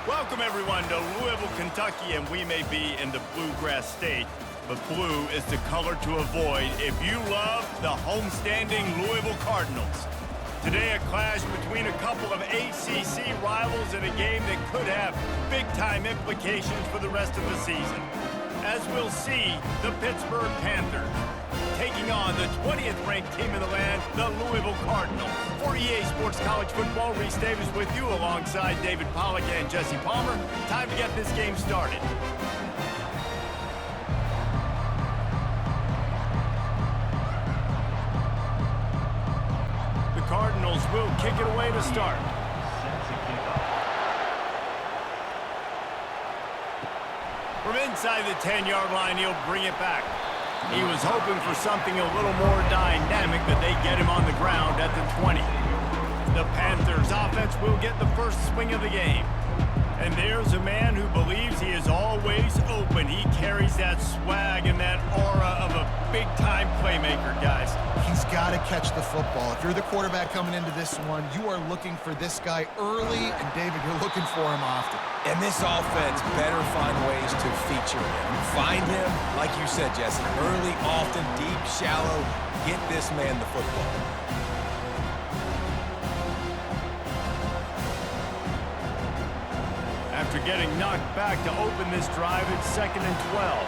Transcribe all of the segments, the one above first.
Welcome, everyone, to Louisville, Kentucky, and we may be in the Bluegrass State, but blue is the color to avoid if you love the homestanding Louisville Cardinals. Today, a clash between a couple of ACC rivals in a game that could have big-time implications for the rest of the season. As we'll see, the Pittsburgh Panthers taking on the 20th ranked team in the land, the Louisville Cardinals. For EA Sports College Football, Reese Davis with you alongside David Pollack and Jesse Palmer. Time to get this game started. The Cardinals will kick it away to start. From inside the 10-yard line, he'll bring it back. He was hoping for something a little more dynamic, but they get him on the ground at the 20. The Panthers offense will get the first swing of the game. And there's a man who believes he is always open. He carries that swag and that aura of a big-time playmaker, guys. He's got to catch the football. If you're the quarterback coming into this one, you are looking for this guy early, and David, you're looking for him often. And this offense better find ways to feature him. Find him, like you said, Jesse, early, often, deep, shallow. Get this man the football. After getting knocked back to open this drive, it's 2nd and 12.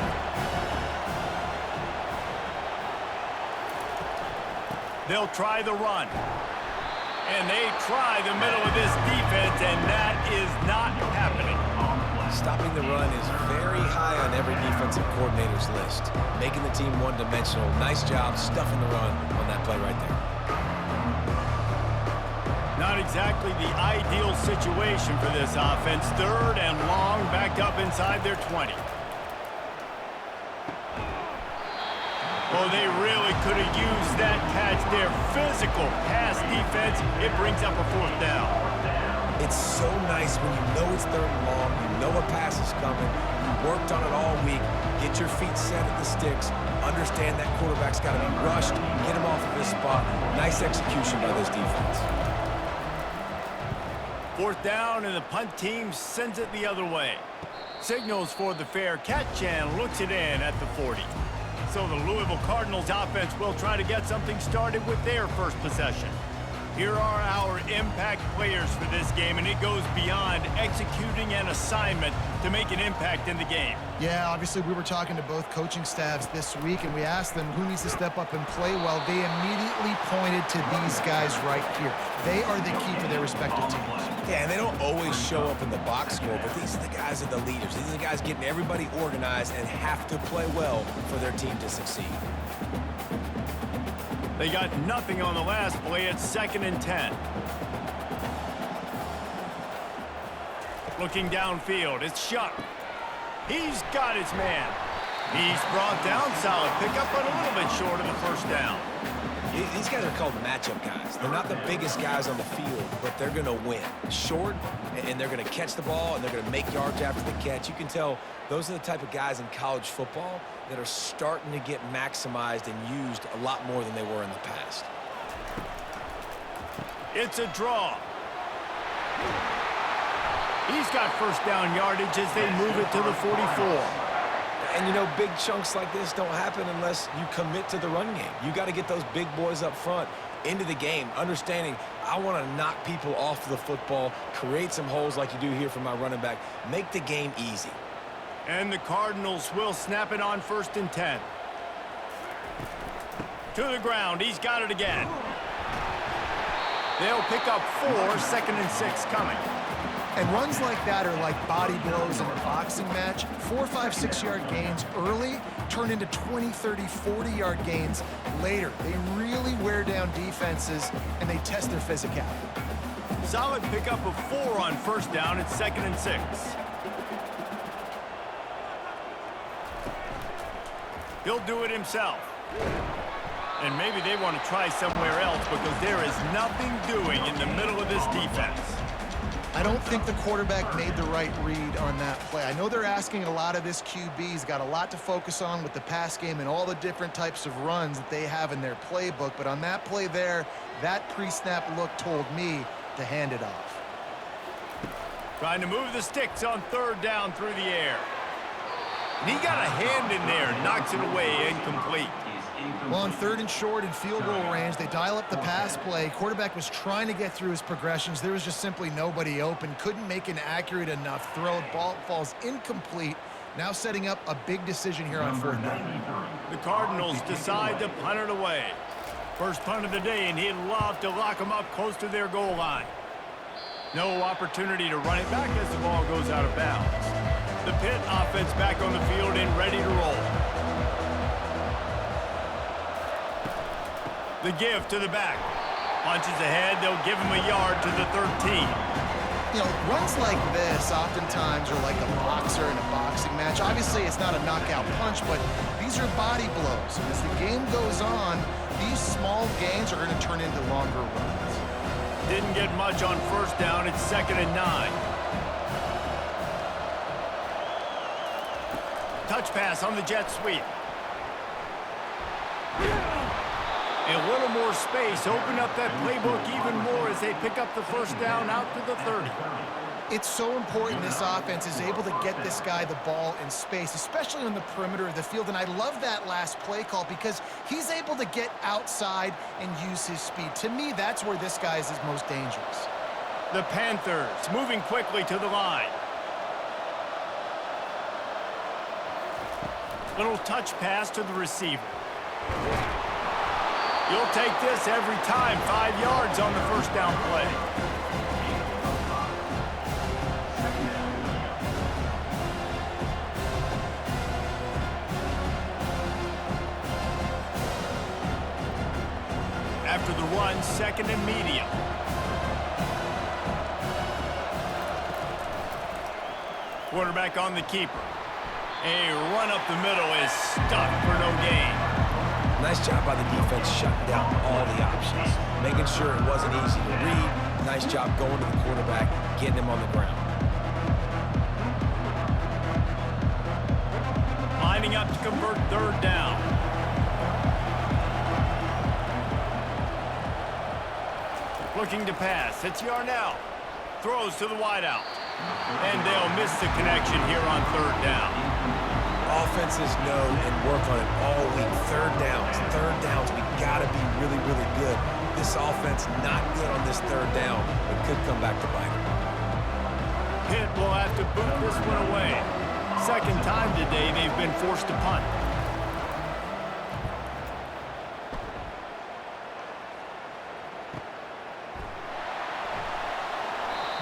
They'll try the run. And they try the middle of this defense, and that is not happening. Stopping the run is very high on every defensive coordinator's list. Making the team one-dimensional. Nice job stuffing the run on that play right there. Not exactly the ideal situation for this offense. 3rd and long, backed up inside their 20. Well, they really could have used that catch there. Physical pass defense. It brings up a 4th down. It's so nice when you know it's 3rd and long, you know a pass is coming, you worked on it all week, get your feet set at the sticks, understand that quarterback's got to be rushed, get him off of his spot. Nice execution by this defense. 4th down, and the punt team sends it the other way. Signals for the fair catch and looks it in at the 40. So the Louisville Cardinals offense will try to get something started with their first possession. Here are our impact players for this game, and it goes beyond executing an assignment to make an impact in the game. Yeah, obviously we were talking to both coaching staffs this week, and we asked them who needs to step up and play well. They immediately pointed to these guys right here. They are the key for their respective teams. Yeah, and they don't always show up in the box score, but these are the guys that are the leaders. These are the guys getting everybody organized and have to play well for their team to succeed. They got nothing on the last play. It's 2nd and 10. Looking downfield, it's Shuck. He's got his man. He's brought down. Solid pickup, but a little bit short of the 1st down. These guys are called matchup guys. They're not the biggest guys on the field, but they're going to win. Short, and they're going to catch the ball, and they're going to make yards after the catch. You can tell those are the type of guys in college football that are starting to get maximized and used a lot more than they were in the past. It's a draw. He's got 1st down yardage as they move it to the 44. And, you know, big chunks like this don't happen unless you commit to the run game. You got to get those big boys up front into the game, understanding I want to knock people off the football, create some holes like you do here for my running back, make the game easy. And the Cardinals will snap it on 1st and 10. To the ground. He's got it again. They'll pick up 4, 2nd and 6 coming. And runs like that are like body blows in a boxing match. 4, 5, 6-yard gains early turn into 20, 30, 40-yard gains later. They really wear down defenses, and they test their physicality. Solid pickup of 4 on 1st down. It's 2nd and 6. He'll do it himself. And maybe they want to try somewhere else because there is nothing doing in the middle of this defense. I don't think the quarterback made the right read on that play. I know they're asking a lot of this QB. He's got a lot to focus on with the pass game and all the different types of runs that they have in their playbook. But on that play there, that pre-snap look told me to hand it off. Trying to move the sticks on third down through the air. And he got a hand in there, knocks it away, incomplete. Well, on third and short in field goal range, they dial up the pass play. Quarterback was trying to get through his progressions. There was just simply nobody open. Couldn't make an accurate enough throw. Ball falls incomplete. Now setting up a big decision here on fourth down. The Cardinals decide to punt it away. First punt of the day, and he'd love to lock them up close to their goal line. No opportunity to run it back as the ball goes out of bounds. The Pitt offense back on the field and ready to roll. The give to the back. Punches ahead, they'll give him a yard to the 13. You know, runs like this oftentimes are like a boxer in a boxing match. Obviously, it's not a knockout punch, but these are body blows. And as the game goes on, these small gains are going to turn into longer runs. Didn't get much on first down. It's 2nd and 9. Touch pass on the jet sweep. A little more space. Open up that playbook even more as they pick up the first down out to the 30. It's so important this offense is able to get this guy the ball in space, especially on the perimeter of the field. And I love that last play call because he's able to get outside and use his speed. To me, that's where this guy is his most dangerous. The Panthers moving quickly to the line. Little touch pass to the receiver. You'll take this every time. 5 yards on the first down play. After the run, 2nd and medium. Quarterback on the keeper. A run up the middle is stuck for no gain. Nice job by the defense shutting down all the options, making sure it wasn't easy to read. Nice job going to the quarterback, getting him on the ground. Lining up to convert third down. Looking to pass. It's Yarnell. Throws to the wideout. And they'll miss the connection here on third down. Offenses know and work on it all week. Third downs. We got to be really, really good. This offense not good on this third down. It could come back to bite them. Pitt will have to boot this one away. Second time today they've been forced to punt.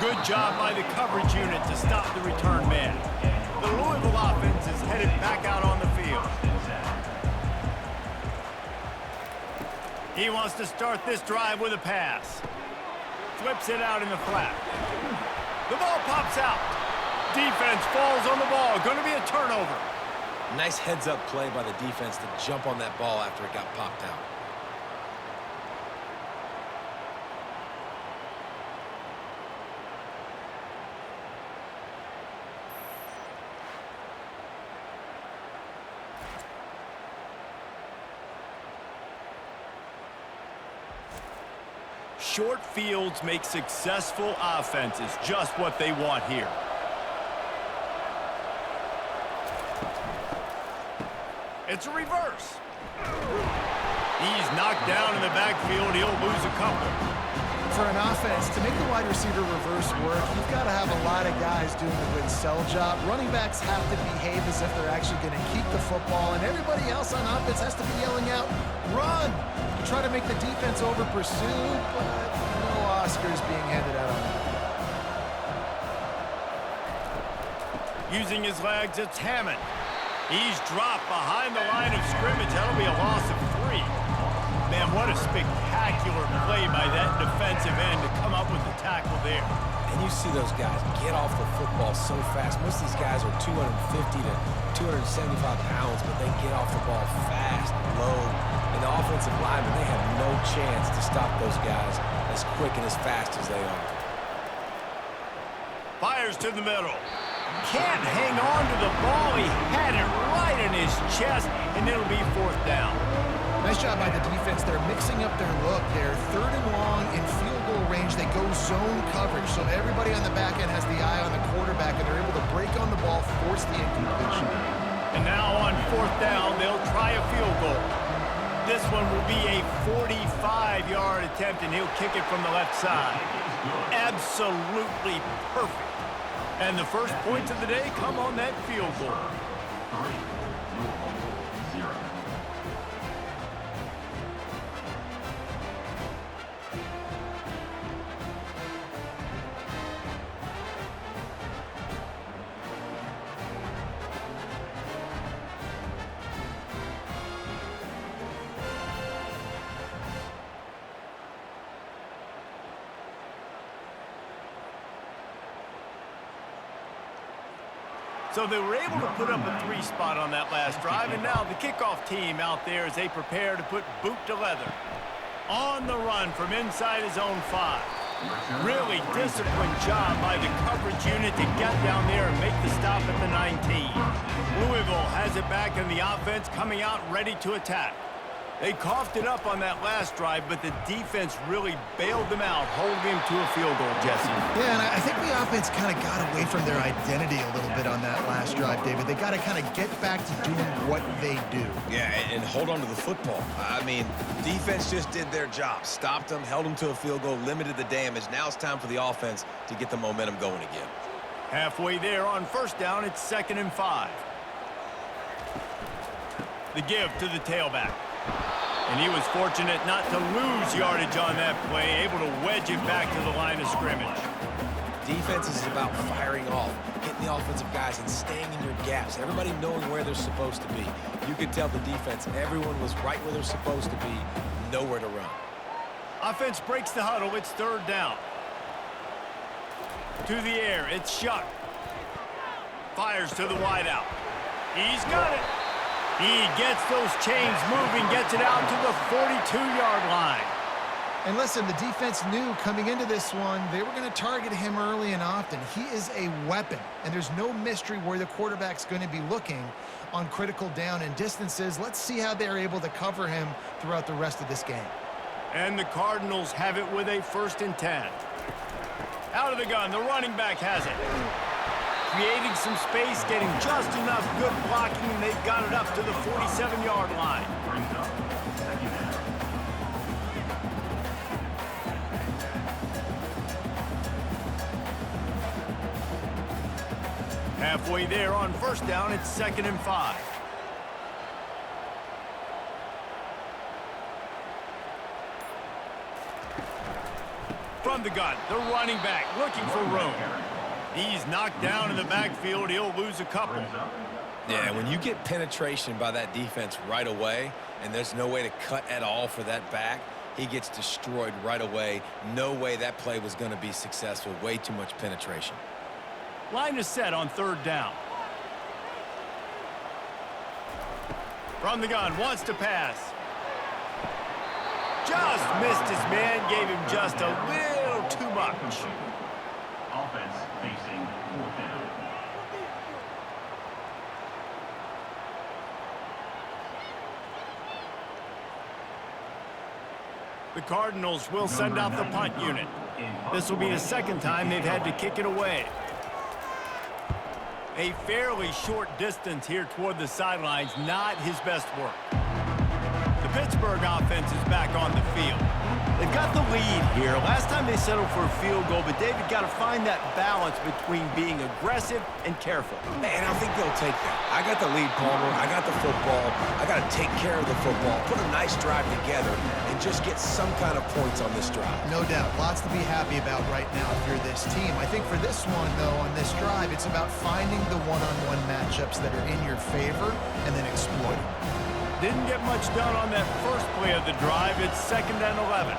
Good job by the coverage unit to stop the return man. The Louisville offense is headed back out on the field. He wants to start this drive with a pass. Flips it out in the flat. The ball pops out. Defense falls on the ball. Going to be a turnover. Nice heads-up play by the defense to jump on that ball after it got popped out. Short fields make successful offenses just what they want here. It's a reverse. He's knocked down in the backfield. He'll lose a couple. For an offense, to make the wide receiver reverse work, you've got to have a lot of guys doing a good sell job. Running backs have to behave as if they're actually going to keep the football, and everybody else on offense has to be yelling out, run, to try to make the defense over pursue, but no Oscars being handed out on that. Using his legs, it's Hammond. He's dropped behind the line of scrimmage. That'll be a loss of 3. Man, what a spectacular play by that defensive end to come up with the tackle there. And you see those guys get off the football so fast. Most of these guys are 250 to 275 pounds, but they get off the ball fast, low. And the offensive linemen, they have no chance to stop those guys as quick and as fast as they are. Fires to the middle. Can't hang on to the ball. He had it right in his chest, and it'll be fourth down. Nice job by the defense. They're mixing up their look there. 3rd and long in field goal range. change. They go zone coverage, so everybody on the back end has the eye on the quarterback, and they're able to break on the ball, force the incompletion. And now on 4th down, they'll try a field goal. This one will be a 45-yard attempt, and he'll kick it from the left side. Absolutely perfect. And the first points of the day come on that field goal. So they were able to put up a 3 spot on that last drive, and now the kickoff team out there as they prepare to put boot to leather. On the run from inside his own 5. Really disciplined job by the coverage unit to get down there and make the stop at the 19. Louisville has it back in the offense, coming out ready to attack. They coughed it up on that last drive, but the defense really bailed them out, holding him to a field goal, Jesse. Yeah, and I think the offense kind of got away from their identity a little bit on that last drive, David. They got to kind of get back to doing what they do. Yeah, and hold on to the football. I mean, defense just did their job. Stopped them, held them to a field goal, limited the damage. Now it's time for the offense to get the momentum going again. Halfway there on 1st down, it's 2nd and 5. The give to the tailback. And he was fortunate not to lose yardage on that play, able to wedge it back to the line of scrimmage. Defense is about firing off, hitting the offensive guys and staying in your gaps, everybody knowing where they're supposed to be. You could tell the defense, everyone was right where they're supposed to be, nowhere to run. Offense breaks the huddle, it's 3rd down. To the air, it's Shuck. Fires to the wideout. He's got it. He gets those chains moving, gets it out to the 42-yard line. And listen, the defense knew coming into this one, they were going to target him early and often. He is a weapon, and there's no mystery where the quarterback's going to be looking on critical down and distances. Let's see how they're able to cover him throughout the rest of this game. And the Cardinals have it with a 1st and 10. Out of the gun, the running back has it. Creating some space, getting just enough good blocking, and they've got it up to the 47-yard line. Halfway there on 1st down, it's 2nd and 5. From the gun, the running back looking for room. He's knocked down in the backfield. He'll lose a couple. Yeah, when you get penetration by that defense right away, and there's no way to cut at all for that back, he gets destroyed right away. No way that play was going to be successful. Way too much penetration. Line is set on 3rd down. From the gun, wants to pass. Just missed his man, gave him just a little too much. Offense facing 4th down. The Cardinals will send out the punt unit. This will be the 2nd time they've had to kick it away. A fairly short distance here toward the sidelines, not his best work. The Pittsburgh offense is back on the field. They've got the lead here. Last time they settled for a field goal, but David got to find that balance between being aggressive and careful. Man, I think they'll take that. I got the lead, Palmer. I got the football. I got to take care of the football, put a nice drive together, and just get some kind of points on this drive. No doubt. Lots to be happy about right now if you're this team. I think for this one, though, on this drive, it's about finding the one-on-one matchups that are in your favor and then exploiting. Didn't get much done on that first play of the drive. It's 2nd and 11.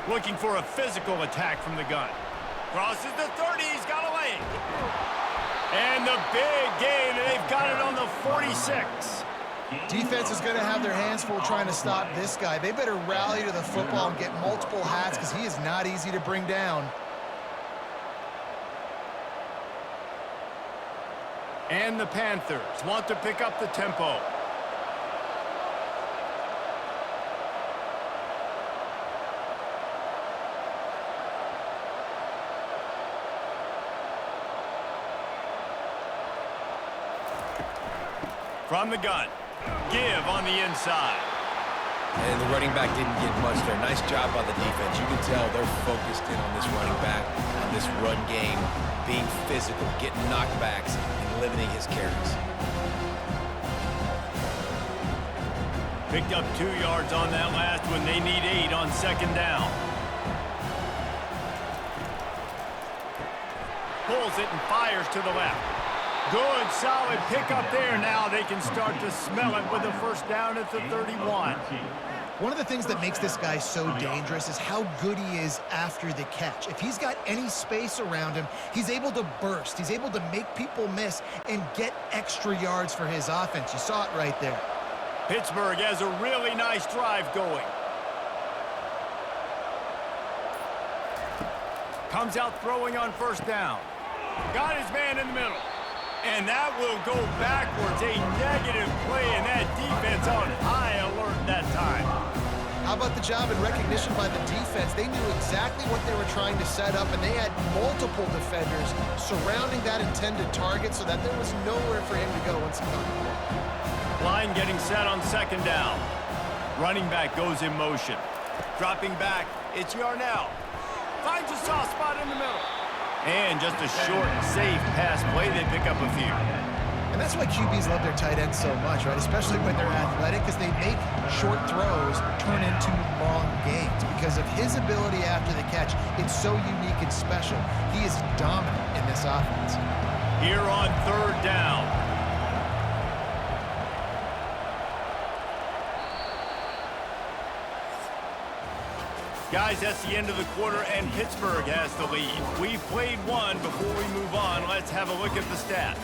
Looking for a physical attack from the gun. Crosses the 30. He's got a lane. And the big gain. They've got it on the 46. Defense is going to have their hands full trying to stop this guy. They better rally to the football and get multiple hats because he is not easy to bring down. And the Panthers want to pick up the tempo. From the gun. Give on the inside. And the running back didn't get much there. Nice job by the defense. You can tell they're focused in on this running back, on this run game, being physical, getting knockbacks, and limiting his carries. Picked up 2 yards on that last one. They need 8 on second down. Pulls it and fires to the left. Good, solid pickup there. Now they can start to smell it with a first down at the 31. One of the things that makes this guy so dangerous is how good he is after the catch. If he's got any space around him, he's able to burst. He's able to make people miss and get extra yards for his offense. You saw it right there. Pittsburgh has a really nice drive going. Comes out throwing on first down. Got his man in the middle. And that will go backwards. A negative play, and that defense on high alert that time. How about the job and recognition by the defense? They knew exactly what they were trying to set up, and they had multiple defenders surrounding that intended target so that there was nowhere for him to go once he got the ball. Line getting set on second down. Running back goes in motion. Dropping back, it's Yarnell. Finds a soft spot in the middle. And just a short, safe pass play. They pick up a few. And that's why QBs love their tight ends so much, right? Especially when they're athletic, because they make short throws turn into long gains. Because of his ability after the catch, it's so unique and special. He is dominant in this offense. Here on third down. Guys, that's the end of the quarter, and Pittsburgh has the lead. We've played one. Before we move on, let's have a look at the stats.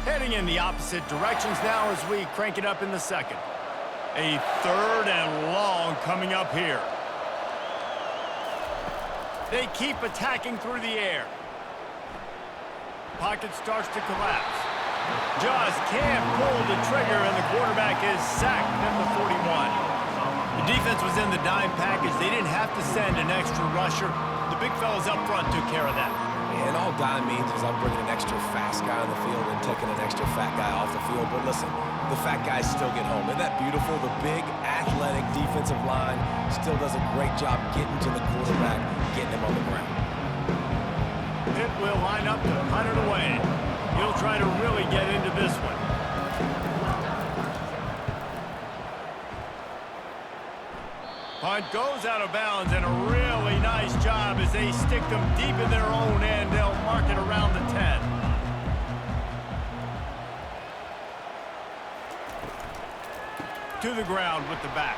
Heading in the opposite directions now as we crank it up in the second. A third and long coming up here. They keep attacking through the air. Pocket starts to collapse. Just can't pull the trigger, and the quarterback is sacked at the 41. The defense was in the dime package. They didn't have to send an extra rusher. The big fellas up front took care of that. And all dime means is I'm bringing an extra fast guy on the field and taking an extra fat guy off the field. But listen, the fat guys still get home. Isn't that beautiful? The big, athletic defensive line still does a great job getting to the quarterback, getting him on the ground. Pitt will line up to punt it away. He'll try to really get into this one. Punt goes out of bounds, and a really nice job as they stick them deep in their own end. They'll mark it around the 10. To the ground with the back.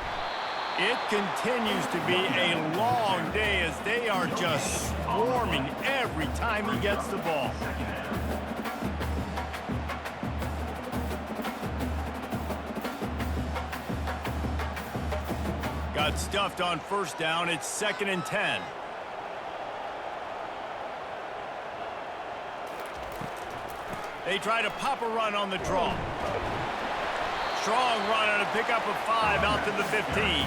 It continues to be a long day as they are just swarming every time he gets the ball. Got stuffed on first down. It's 2nd and 10. They try to pop a run on the draw. Strong run and a pickup of 5 out to the 15.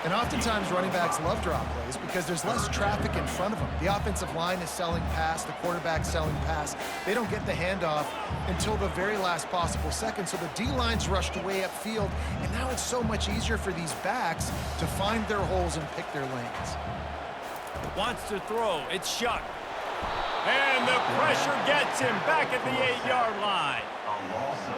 And oftentimes running backs love drop plays because there's less traffic in front of them. The offensive line is selling pass, the quarterback's selling pass. They don't get the handoff until the very last possible second, so the D-line's rushed way upfield, and now it's so much easier for these backs to find their holes and pick their lanes. Wants to throw. It's Shuck. And the pressure gets him back at the 8-yard line.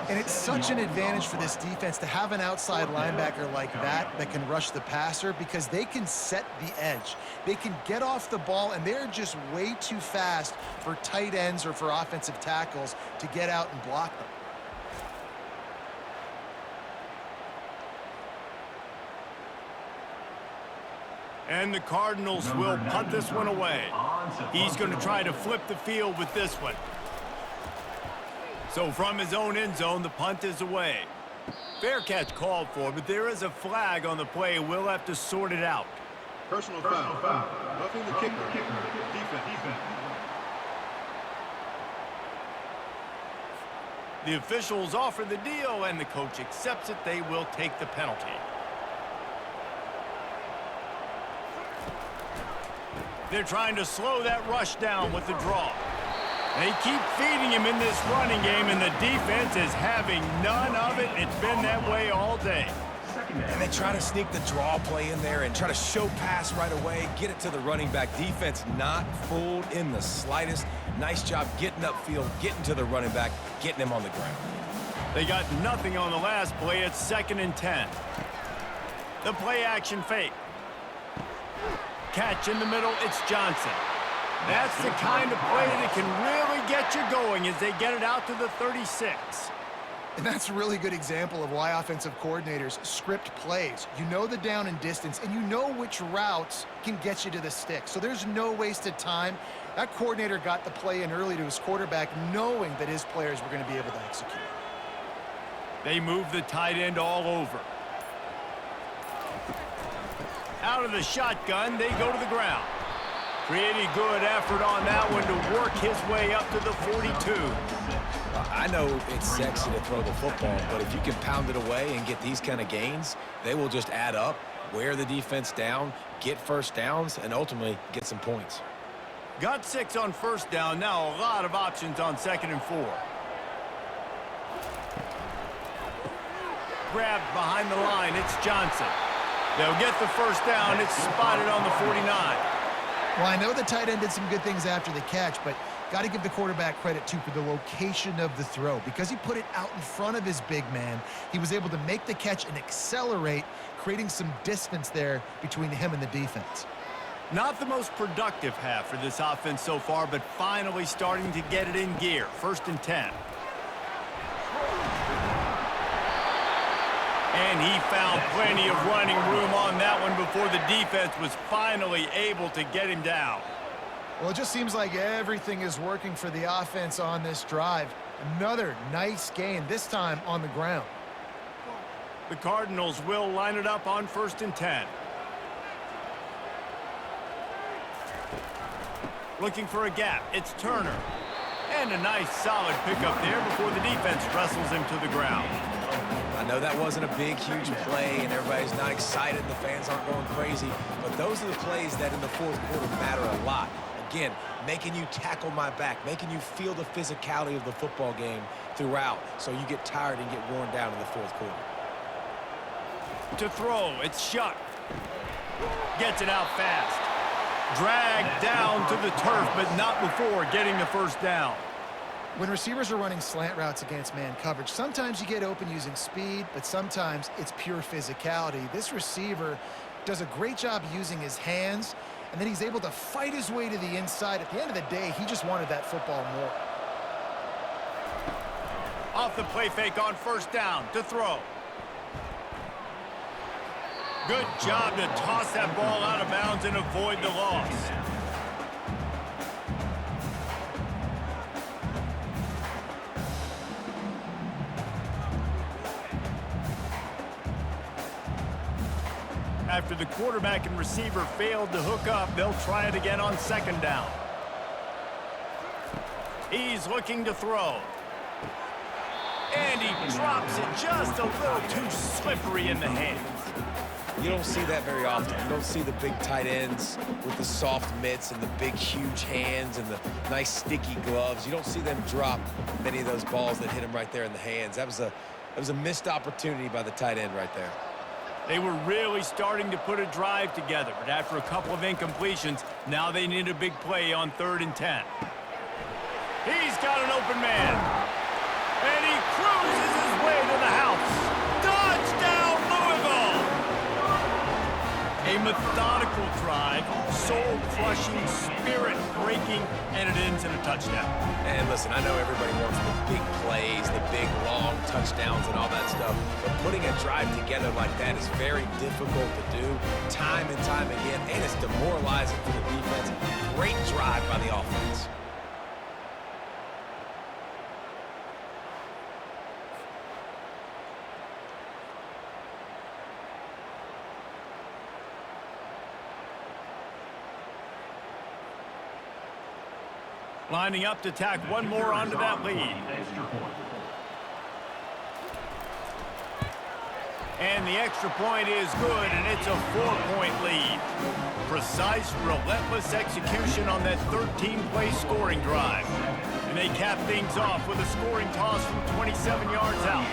And it's such an advantage for this defense to have an outside linebacker like that can rush the passer because they can set the edge. They can get off the ball, and they're just way too fast for tight ends or for offensive tackles to get out and block them. And the Cardinals will punt this one away. He's going to try to flip the field with this one. So from his own end zone, the punt is away. Fair catch called for, but there is a flag on the play. We'll have to sort it out. Personal foul. Roughing the kicker. Defense. The officials offer the deal, and the coach accepts it. They will take the penalty. They're trying to slow that rush down with the draw. They keep feeding him in this running game, and the defense is having none of it. It's been that way all day. And they try to sneak the draw play in there and try to show pass right away, get it to the running back. Defense not fooled in the slightest. Nice job getting upfield, getting to the running back, getting him on the ground. They got nothing on the last play. It's 2nd and 10. The play action fake. Catch in the middle, it's Johnson. That's the kind of play that can really get you going as they get it out to the 36. And that's a really good example of why offensive coordinators script plays. You know the down and distance, and you know which routes can get you to the stick. So there's no wasted time. That coordinator got the play in early to his quarterback, knowing that his players were going to be able to execute. They move the tight end all over. Out of the shotgun, they go to the ground. Pretty good effort on that one to work his way up to the 42. I know it's sexy to throw the football, but if you can pound it away and get these kind of gains, they will just add up, wear the defense down, get first downs, and ultimately get some points. Got 6 on first down. Now a lot of options on 2nd and 4. Grabbed behind the line. It's Johnson. They'll get the first down. It's spotted on the 49. Well, I know the tight end did some good things after the catch, but got to give the quarterback credit, too, for the location of the throw. Because he put it out in front of his big man, he was able to make the catch and accelerate, creating some distance there between him and the defense. Not the most productive half for this offense so far, but finally starting to get it in gear. 1st and 10. And he found plenty of running room on that one before the defense was finally able to get him down. Well, it just seems like everything is working for the offense on this drive. Another nice gain, this time on the ground. The Cardinals will line it up on 1st and 10. Looking for a gap. It's Turner. And a nice solid pickup there before the defense wrestles him to the ground. I know that wasn't a big, huge play, and everybody's not excited, and the fans aren't going crazy, but those are the plays that in the 4th quarter matter a lot. Again, making you tackle my back, making you feel the physicality of the football game throughout, so you get tired and get worn down in the 4th quarter. To throw, it's Shuck. Gets it out fast. Dragged down to the turf, but not before getting the first down. When receivers are running slant routes against man coverage, sometimes you get open using speed, but sometimes it's pure physicality. This receiver does a great job using his hands, and then he's able to fight his way to the inside. At the end of the day, he just wanted that football more. Off the play fake on 1st down to throw. Good job to toss that ball out of bounds and avoid the loss. After the quarterback and receiver failed to hook up, they'll try it again on 2nd down. He's looking to throw. And he drops it just a little too slippery in the hands. You don't see that very often. You don't see the big tight ends with the soft mitts and the big, huge hands and the nice, sticky gloves. You don't see them drop many of those balls that hit him right there in the hands. That was a missed opportunity by the tight end right there. They were really starting to put a drive together, but after a couple of incompletions, now they need a big play on 3rd and 10. He's got an open man. And he cruises his way to the house. Touchdown, Louisville! A methodical drive, soul-crushing, spirit-breaking, and it ends in a touchdown. And listen, I know everybody wants the big plays, the big, long touchdowns and all that stuff, but putting a drive together like that is very difficult to do time and time again, and it's demoralizing for the defense. Great drive by the offense. Lining up to tack one more onto that lead. And the extra point is good, and it's a 4-point lead. Precise, relentless execution on that 13-play scoring drive. And they cap things off with a scoring toss from 27 yards out.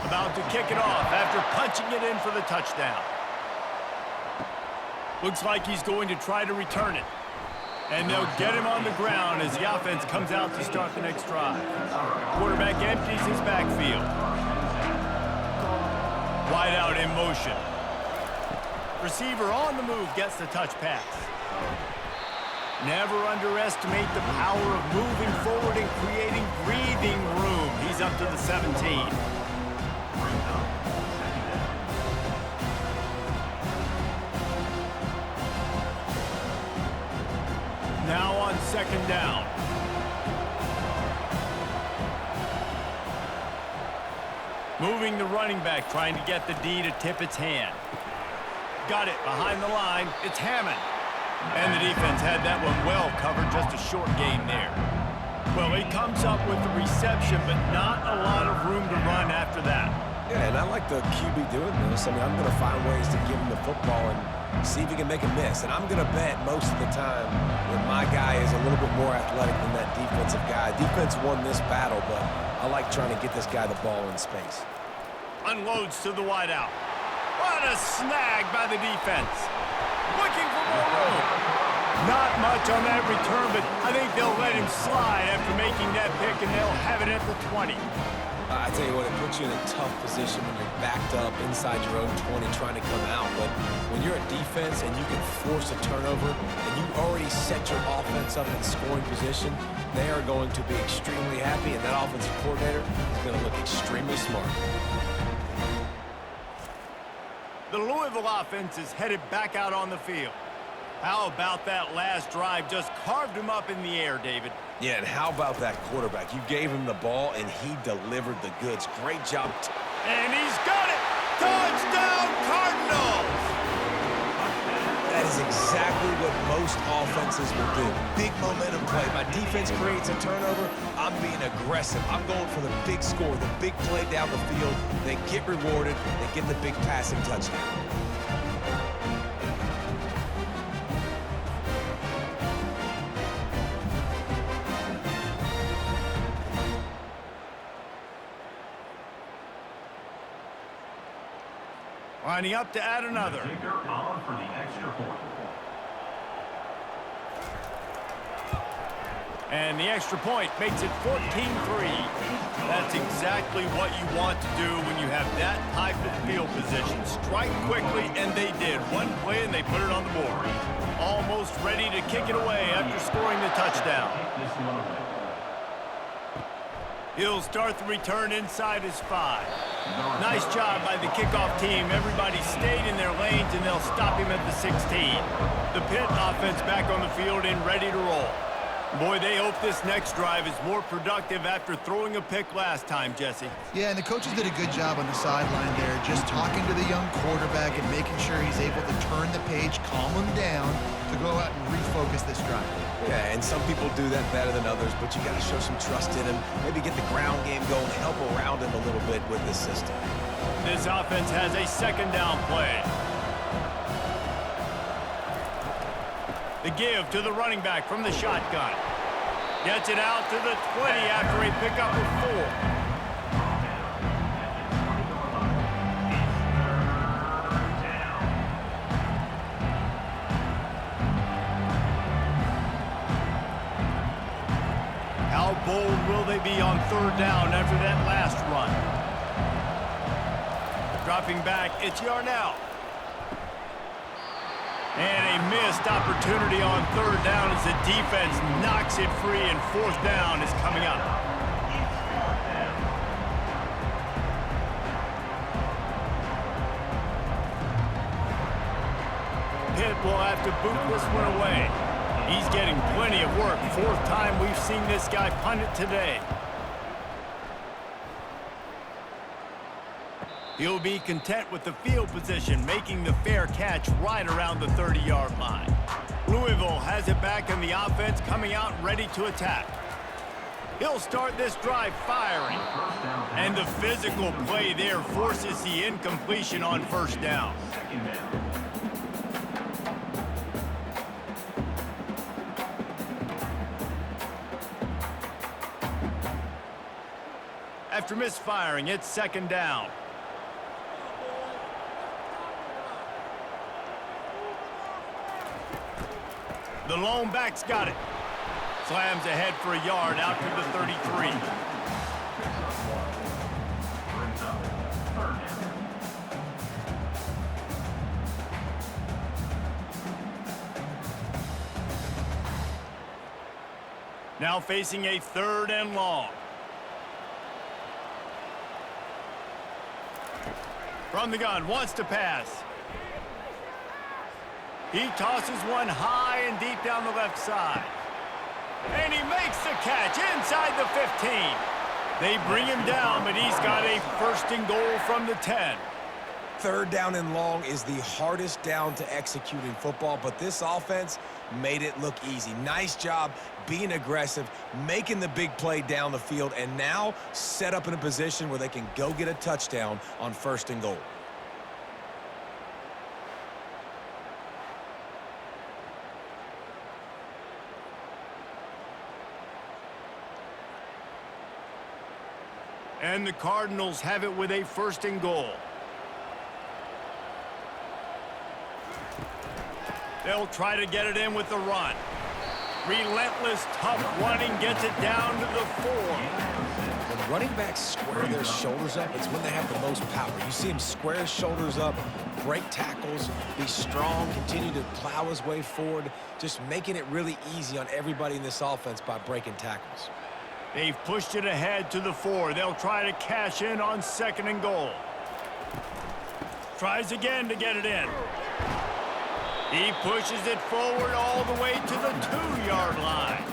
About to kick it off after punching it in for the touchdown. Looks like he's going to try to return it. And they'll get him on the ground as the offense comes out to start the next drive. Quarterback empties his backfield. Wide out in motion. Receiver on the move gets the touch pass. Never underestimate the power of moving forward and creating breathing room. He's up to the 17. Now on second down. Moving the running back, trying to get the D to tip its hand. Got it behind the line. It's Hammond. And the defense had that one well covered, just a short gain there. Well, he comes up with the reception, but not a lot of room to run after that. Yeah, and I like the QB doing this. I mean, I'm going to find ways to give him the football and see if he can make a miss. And I'm going to bet most of the time that my guy is a little bit more athletic than that defensive guy. Defense won this battle, but I like trying to get this guy the ball in space. Unloads to the wideout. What a snag by the defense. Looking for more room. Not much on that return, but I think they'll let him slide after making that pick, and they'll have it at the 20. I tell you what, it puts you in a tough position when you're backed up inside your own 20 trying to come out. But when you're a defense and you can force a turnover and you already set your offense up in scoring position, they are going to be extremely happy, and that offensive coordinator is going to look extremely smart. The Louisville offense is headed back out on the field. How about that last drive? Just carved him up in the air, David. Yeah, and how about that quarterback? You gave him the ball, and he delivered the goods. Great job. And he's got it! Touchdown, Cardinals! That is exactly what most offenses will do. Big momentum play. My defense creates a turnover. I'm being aggressive. I'm going for the big score, the big play down the field. They get rewarded. They get the big passing touchdown. Lining up to add another. Kicker on for the extra point. And the extra point makes it 14-3. That's exactly what you want to do when you have that type of field position. Strike quickly, and they did. One play, and they put it on the board. Almost ready to kick it away after scoring the touchdown. He'll start the return inside his 5. Nice job by the kickoff team. Everybody stayed in their lanes, and they'll stop him at the 16. The Pitt offense back on the field and ready to roll. Boy, they hope this next drive is more productive after throwing a pick last time, Jesse. Yeah, and the coaches did a good job on the sideline there, just talking to the young quarterback and making sure he's able to turn the page, calm him down, to go out and refocus this drive. Yeah, and some people do that better than others, but you got to show some trust in him. Maybe get the ground game going, help around him a little bit with this system. This offense has a second down play. The give to the running back from the shotgun. Gets it out to the 20 after a pickup of 4. How bold will they be on third down after that last run? Dropping back, it's Yarnell. And a missed opportunity on third down as the defense knocks it free, and fourth down is coming up. Pitt will have to boot this one away. He's getting plenty of work. Fourth time we've seen this guy punt it today. He'll be content with the field position, making the fair catch right around the 30-yard line. Louisville has it back in the offense, coming out ready to attack. He'll start this drive firing. And the physical play there forces the incompletion on first down. After misfiring, it's second down. The lone back's got it. Slams ahead for a yard out to the 33. Now facing a 3rd and long. From the gun, wants to pass. He tosses one high and deep down the left side. And he makes the catch inside the 15. They bring him down, but he's got a 1st and goal from the 10. 3rd down and long is the hardest down to execute in football, but this offense made it look easy. Nice job being aggressive, making the big play down the field, and now set up in a position where they can go get a touchdown on 1st and goal. And the Cardinals have it with a 1st and goal. They'll try to get it in with the run. Relentless, tough running gets it down to the 4. When running backs square their shoulders up, it's when they have the most power. You see him square his shoulders up, break tackles, be strong, continue to plow his way forward, just making it really easy on everybody in this offense by breaking tackles. They've pushed it ahead to the 4. They'll try to cash in on 2nd and goal. Tries again to get it in. He pushes it forward all the way to the 2-yard line.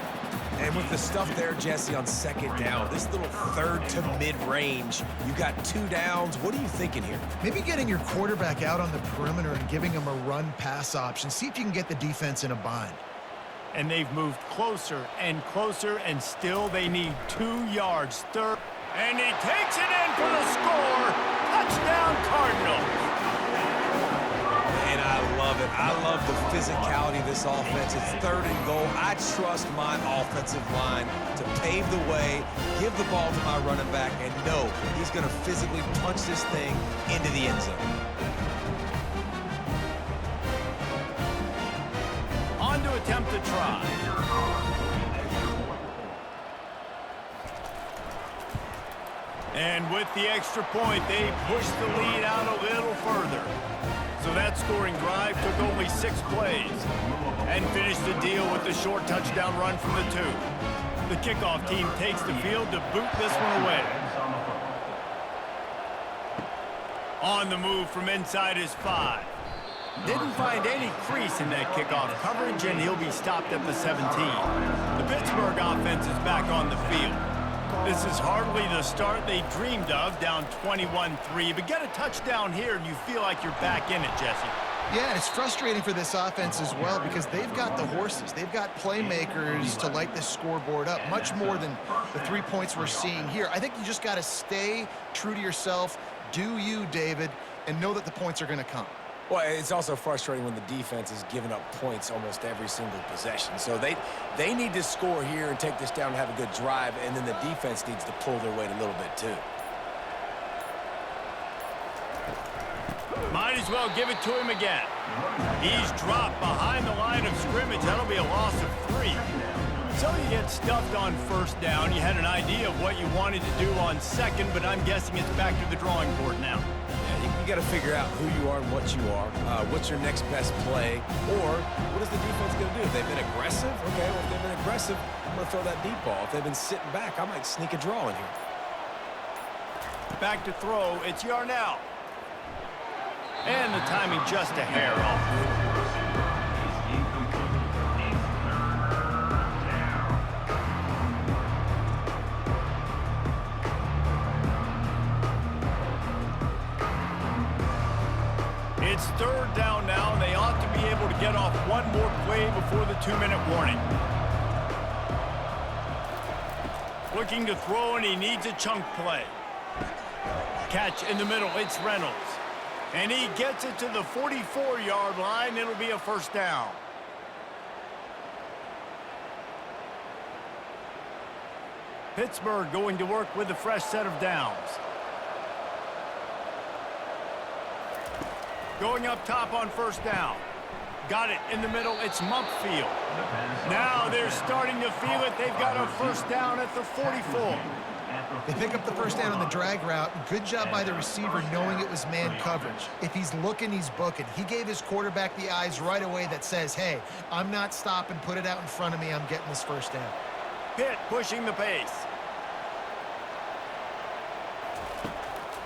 And with the stuff there, Jesse, on 2nd down, this little 3rd to mid-range, you got 2 downs. What are you thinking here? Maybe getting your quarterback out on the perimeter and giving him a run-pass option. See if you can get the defense in a bind. And they've moved closer, and still they need 2 yards. 3rd, and he takes it in for the score. Touchdown, Cardinals. And I love it. I love the physicality of this offense. It's 3rd and goal. I trust my offensive line to pave the way, give the ball to my running back, and know he's going to physically punch this thing into the end zone. On to attempt to try. And with the extra point, they push the lead out a little further. So that scoring drive took only 6 plays and finished the deal with the short touchdown run from the 2. The kickoff team takes the field to boot this one away. On the move from inside his 5. Didn't find any crease in that kickoff coverage, and he'll be stopped at the 17. The Pittsburgh offense is back on the field. This is hardly the start they dreamed of, down 21-3, but get a touchdown here and you feel like you're back in it, Jesse. Yeah, and it's frustrating for this offense as well because they've got the horses. They've got playmakers to light this scoreboard up, much more than the 3 points we're seeing here. I think you just got to stay true to yourself, do you, David, and know that the points are going to come. Well, it's also frustrating when the defense is giving up points almost every single possession. So they need to score here and take this down and have a good drive, and then the defense needs to pull their weight a little bit too. Might as well give it to him again. He's dropped behind the line of scrimmage. That'll be a loss of 3. So you get stuffed on 1st down. You had an idea of what you wanted to do on 2nd, but I'm guessing it's back to the drawing board now. You got to figure out who you are and what you are. What's your next best play? Or what is the defense going to do? If they've been aggressive, okay, well, if they've been aggressive, I'm going to throw that deep ball. If they've been sitting back, I might sneak a draw in here. Back to throw. It's Yarnell. And the timing just a hair off. It's 3rd down now, and they ought to be able to get off one more play before the 2-minute warning. Looking to throw, and he needs a chunk play. Catch in the middle. It's Reynolds. And he gets it to the 44-yard line. It'll be a first down. Pittsburgh going to work with a fresh set of downs. Going up top on first down. Got it in the middle. It's Mumpfield. Now they're starting to feel it. They've got a first down at the 44. They pick up the first down on the drag route. Good job by the receiver knowing it was man coverage. If he's looking, he's booking. He gave his quarterback the eyes right away that says, hey, I'm not stopping. Put it out in front of me. I'm getting this first down. Pitt pushing the pace.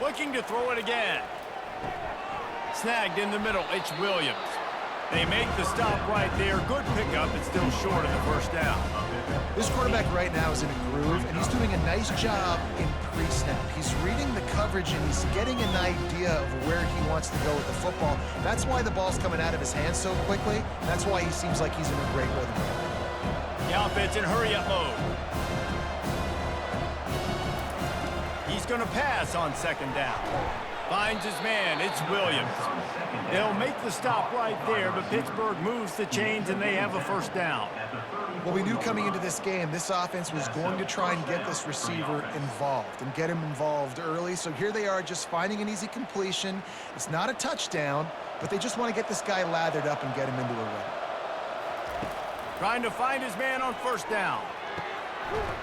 Looking to throw it again. Snagged in the middle. It's Williams. They make the stop right there. Good pickup. It's still short of the first down. This quarterback right now is in a groove, and he's doing a nice job in pre-snap. He's reading the coverage, and he's getting an idea of where he wants to go with the football. That's why the ball's coming out of his hands so quickly. That's why he seems like he's in a great rhythm. The offense in hurry-up mode. He's going to pass on second down. Finds his man. It's Williams. They'll make the stop right there, but Pittsburgh moves the chains, and they have a first down. Well, we knew coming into this game, this offense was going to try and get this receiver involved and get him involved early. So here they are just finding an easy completion. It's not a touchdown, but they just want to get this guy lathered up and get him into a run. Trying to find his man on first down.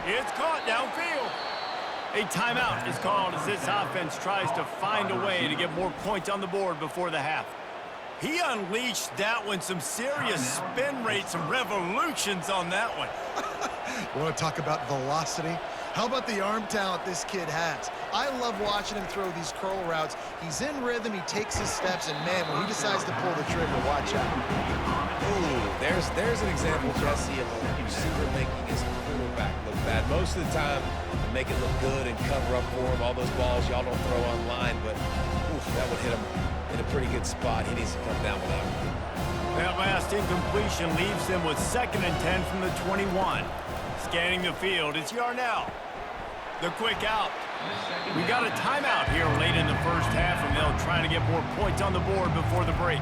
It's caught downfield. A timeout is called as this offense tries to find a way to get more points on the board before the half. He unleashed that one. Some serious spin rates, some revolutions on that one. You want to talk about velocity? How about the arm talent this kid has? I love watching him throw these curl routes. He's in rhythm, he takes his steps, and man, when he decides to pull the trigger, watch out. Ooh, there's an example, Jesse, of a receiver making his quarterback look bad. Most of the time, they make it look good and cover up for him. All those balls y'all don't throw online, but oof, that would hit him in a pretty good spot. He needs to come down with that one. That last incompletion leaves them with 2nd and 10 from the 21. Scanning the field, it's Yarnell. The quick out. We got a timeout here late in the first half, and they'll try to get more points on the board before the break.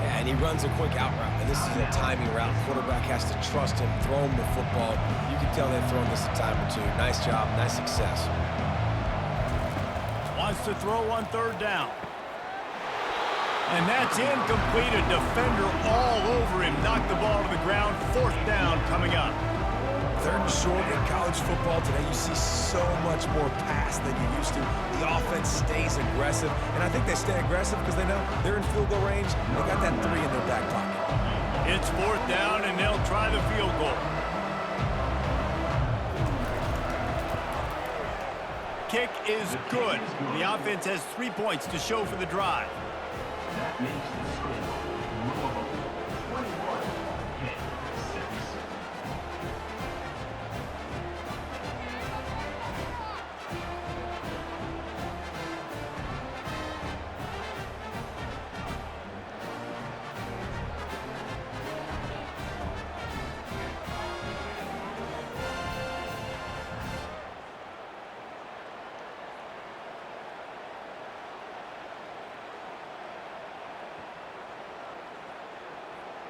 Yeah, and he runs a quick out route, and this is a timing route. Quarterback has to trust him, throw him the football. You can tell they've thrown this a time or two. Nice job, nice success. Wants to throw on third down. And that's incomplete. A defender all over him. Knocked the ball to the ground. 4th down coming up. 3rd and short in college football today. You see so much more pass than you used to. The offense stays aggressive, and I think they stay aggressive because they know they're in field goal range. They got that 3 in their back pocket. It's 4th down, and they'll try the field goal. Kick is good. The offense has 3 points to show for the drive. That makes the score Louisville 21, Pitt 6.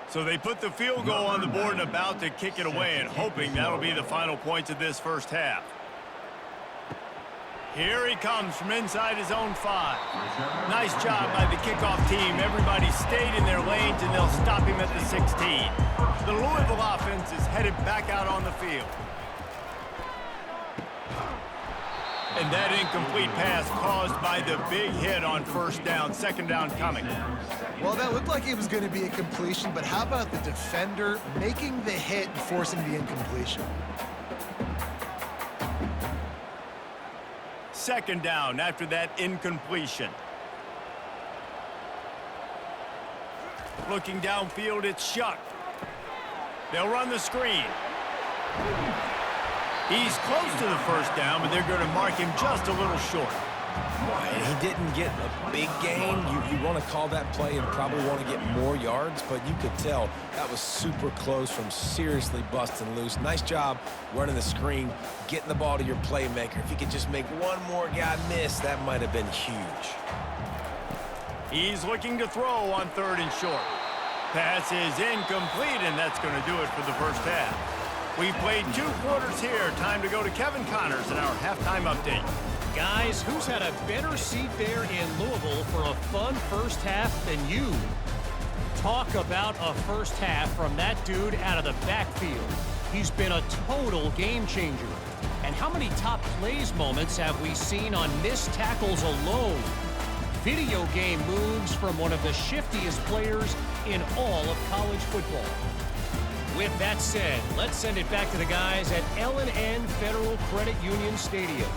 So they put the field goal on the board and about to kick it away, and hoping that'll be the final points of this first half. Here he comes from inside his own 5. Nice job by the kickoff team. Everybody stayed in their lanes, and they'll stop him at the 16. The Louisville offense is headed back out on the field. And that incomplete pass caused by the big hit on first down. 2nd down coming. Well, that looked like it was going to be a completion, but how about the defender making the hit and forcing the incompletion? 2nd down after that incompletion. Looking downfield, it's Shuck. They'll run the screen. He's close to the first down, but they're going to mark him just a little short. And he didn't get a big gain. You want to call that play and probably want to get more yards, but you could tell that was super close from seriously busting loose. Nice job running the screen, getting the ball to your playmaker. If he could just make one more guy miss, that might have been huge. He's looking to throw on 3rd and short. Pass is incomplete, and that's going to do it for the first half. We've played 2 quarters here. Time to go to Kevin Connors in our halftime update. Guys, who's had a better seat there in Louisville for a fun first half than you? Talk about a first half from that dude out of the backfield. He's been a total game changer. And how many top plays moments have we seen on missed tackles alone? Video game moves from one of the shiftiest players in all of college football. With that said, let's send it back to the guys at L&N Federal Credit Union Stadium.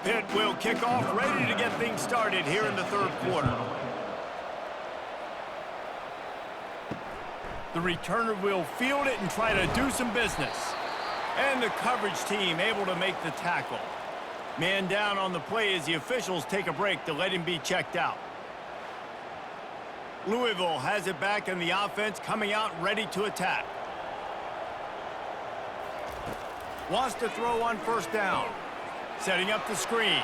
Pitt will kick off, ready to get things started here in the 3rd quarter. The returner will field it and try to do some business. And the coverage team able to make the tackle. Man down on the play as the officials take a break to let him be checked out. Louisville has it back in the offense, coming out ready to attack. Wants to throw on 1st down. Setting up the screen.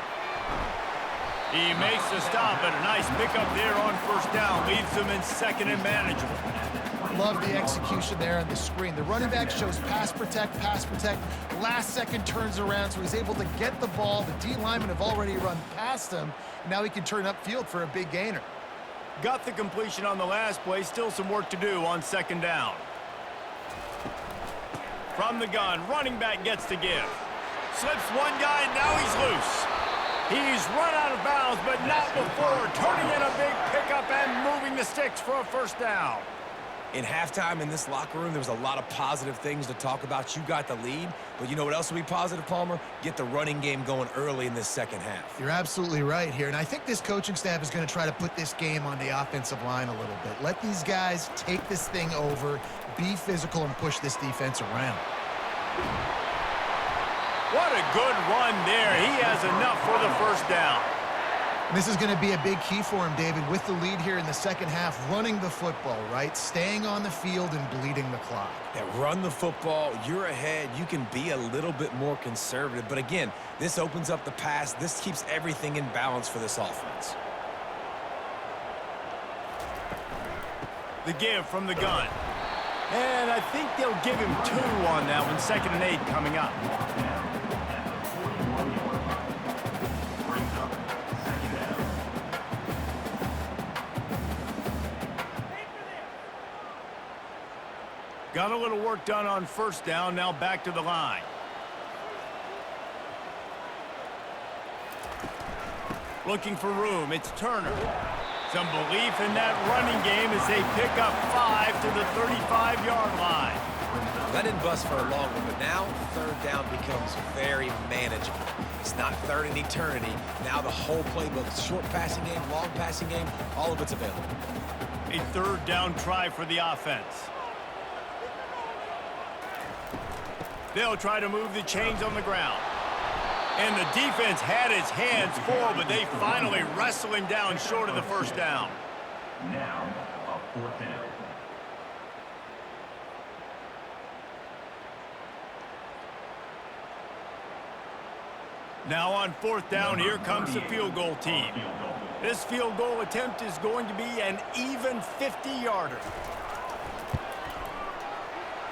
He makes the stop, and a nice pickup there on 1st down. Leaves them in 2nd and manageable. Love the execution there on the screen. The running back shows pass protect, last second turns around, so he's able to get the ball. The D linemen have already run past him. Now he can turn upfield for a big gainer. Got the completion on the last play. Still some work to do on 2nd down. From the gun, running back gets to give. Slips one guy, and now he's loose. He's run out of bounds, but not before turning in a big pickup and moving the sticks for a 1st down. In halftime in this locker room, there was a lot of positive things to talk about. You got the lead, but you know what else will be positive, Palmer? Get the running game going early in this 2nd half. You're absolutely right here, and I think this coaching staff is going to try to put this game on the offensive line a little bit. Let these guys take this thing over, be physical, and push this defense around. What a good run there. He has enough for the 1st down. This is going to be a big key for him, David, with the lead here in the 2nd half, running the football, right? Staying on the field and bleeding the clock. Yeah, run the football. You're ahead. You can be a little bit more conservative. But again, this opens up the pass. This keeps everything in balance for this offense. The give from the gun. And I think they'll give him 2 on that one. 2nd and 8 coming up. Got a little work done on 1st down. Now back to the line. Looking for room. It's Turner. Some belief in that running game as they pick up 5 to the 35-yard line. That didn't bust for a long one, but now 3rd down becomes very manageable. It's not 3rd and eternity. Now the whole playbook, short passing game, long passing game, all of it's available. A 3rd down try for the offense. They'll try to move the chains on the ground. And the defense had its hands full, but they finally wrestle him down short of the 1st down. Now, a 4th down. Now on 4th down, here comes the field goal team. This field goal attempt is going to be an even 50-yarder.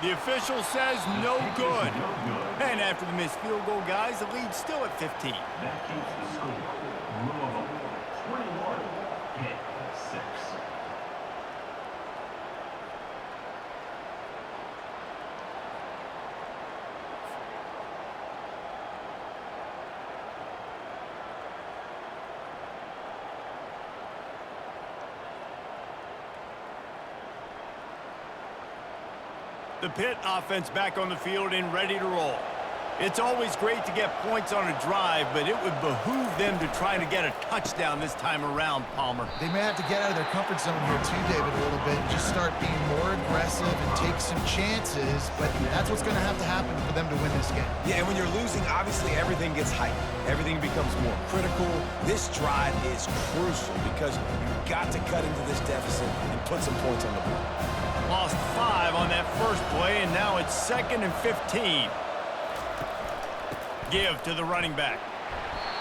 The official says no good. And after the missed field goal, guys, the lead's still at 15. That keeps the score. Louisville 21, Pitt 6. The Pitt offense back on the field and ready to roll. It's always great to get points on a drive, but it would behoove them to try to get a touchdown this time around, Palmer. They may have to get out of their comfort zone here too, David, a little bit, and just start being more aggressive and take some chances, but that's what's going to have to happen for them to win this game. Yeah, and when you're losing, obviously everything gets heightened. Everything becomes more critical. This drive is crucial because you've got to cut into this deficit and put some points on the board. Lost 5 on that first play, and now it's 2nd and 15. Give to the running back.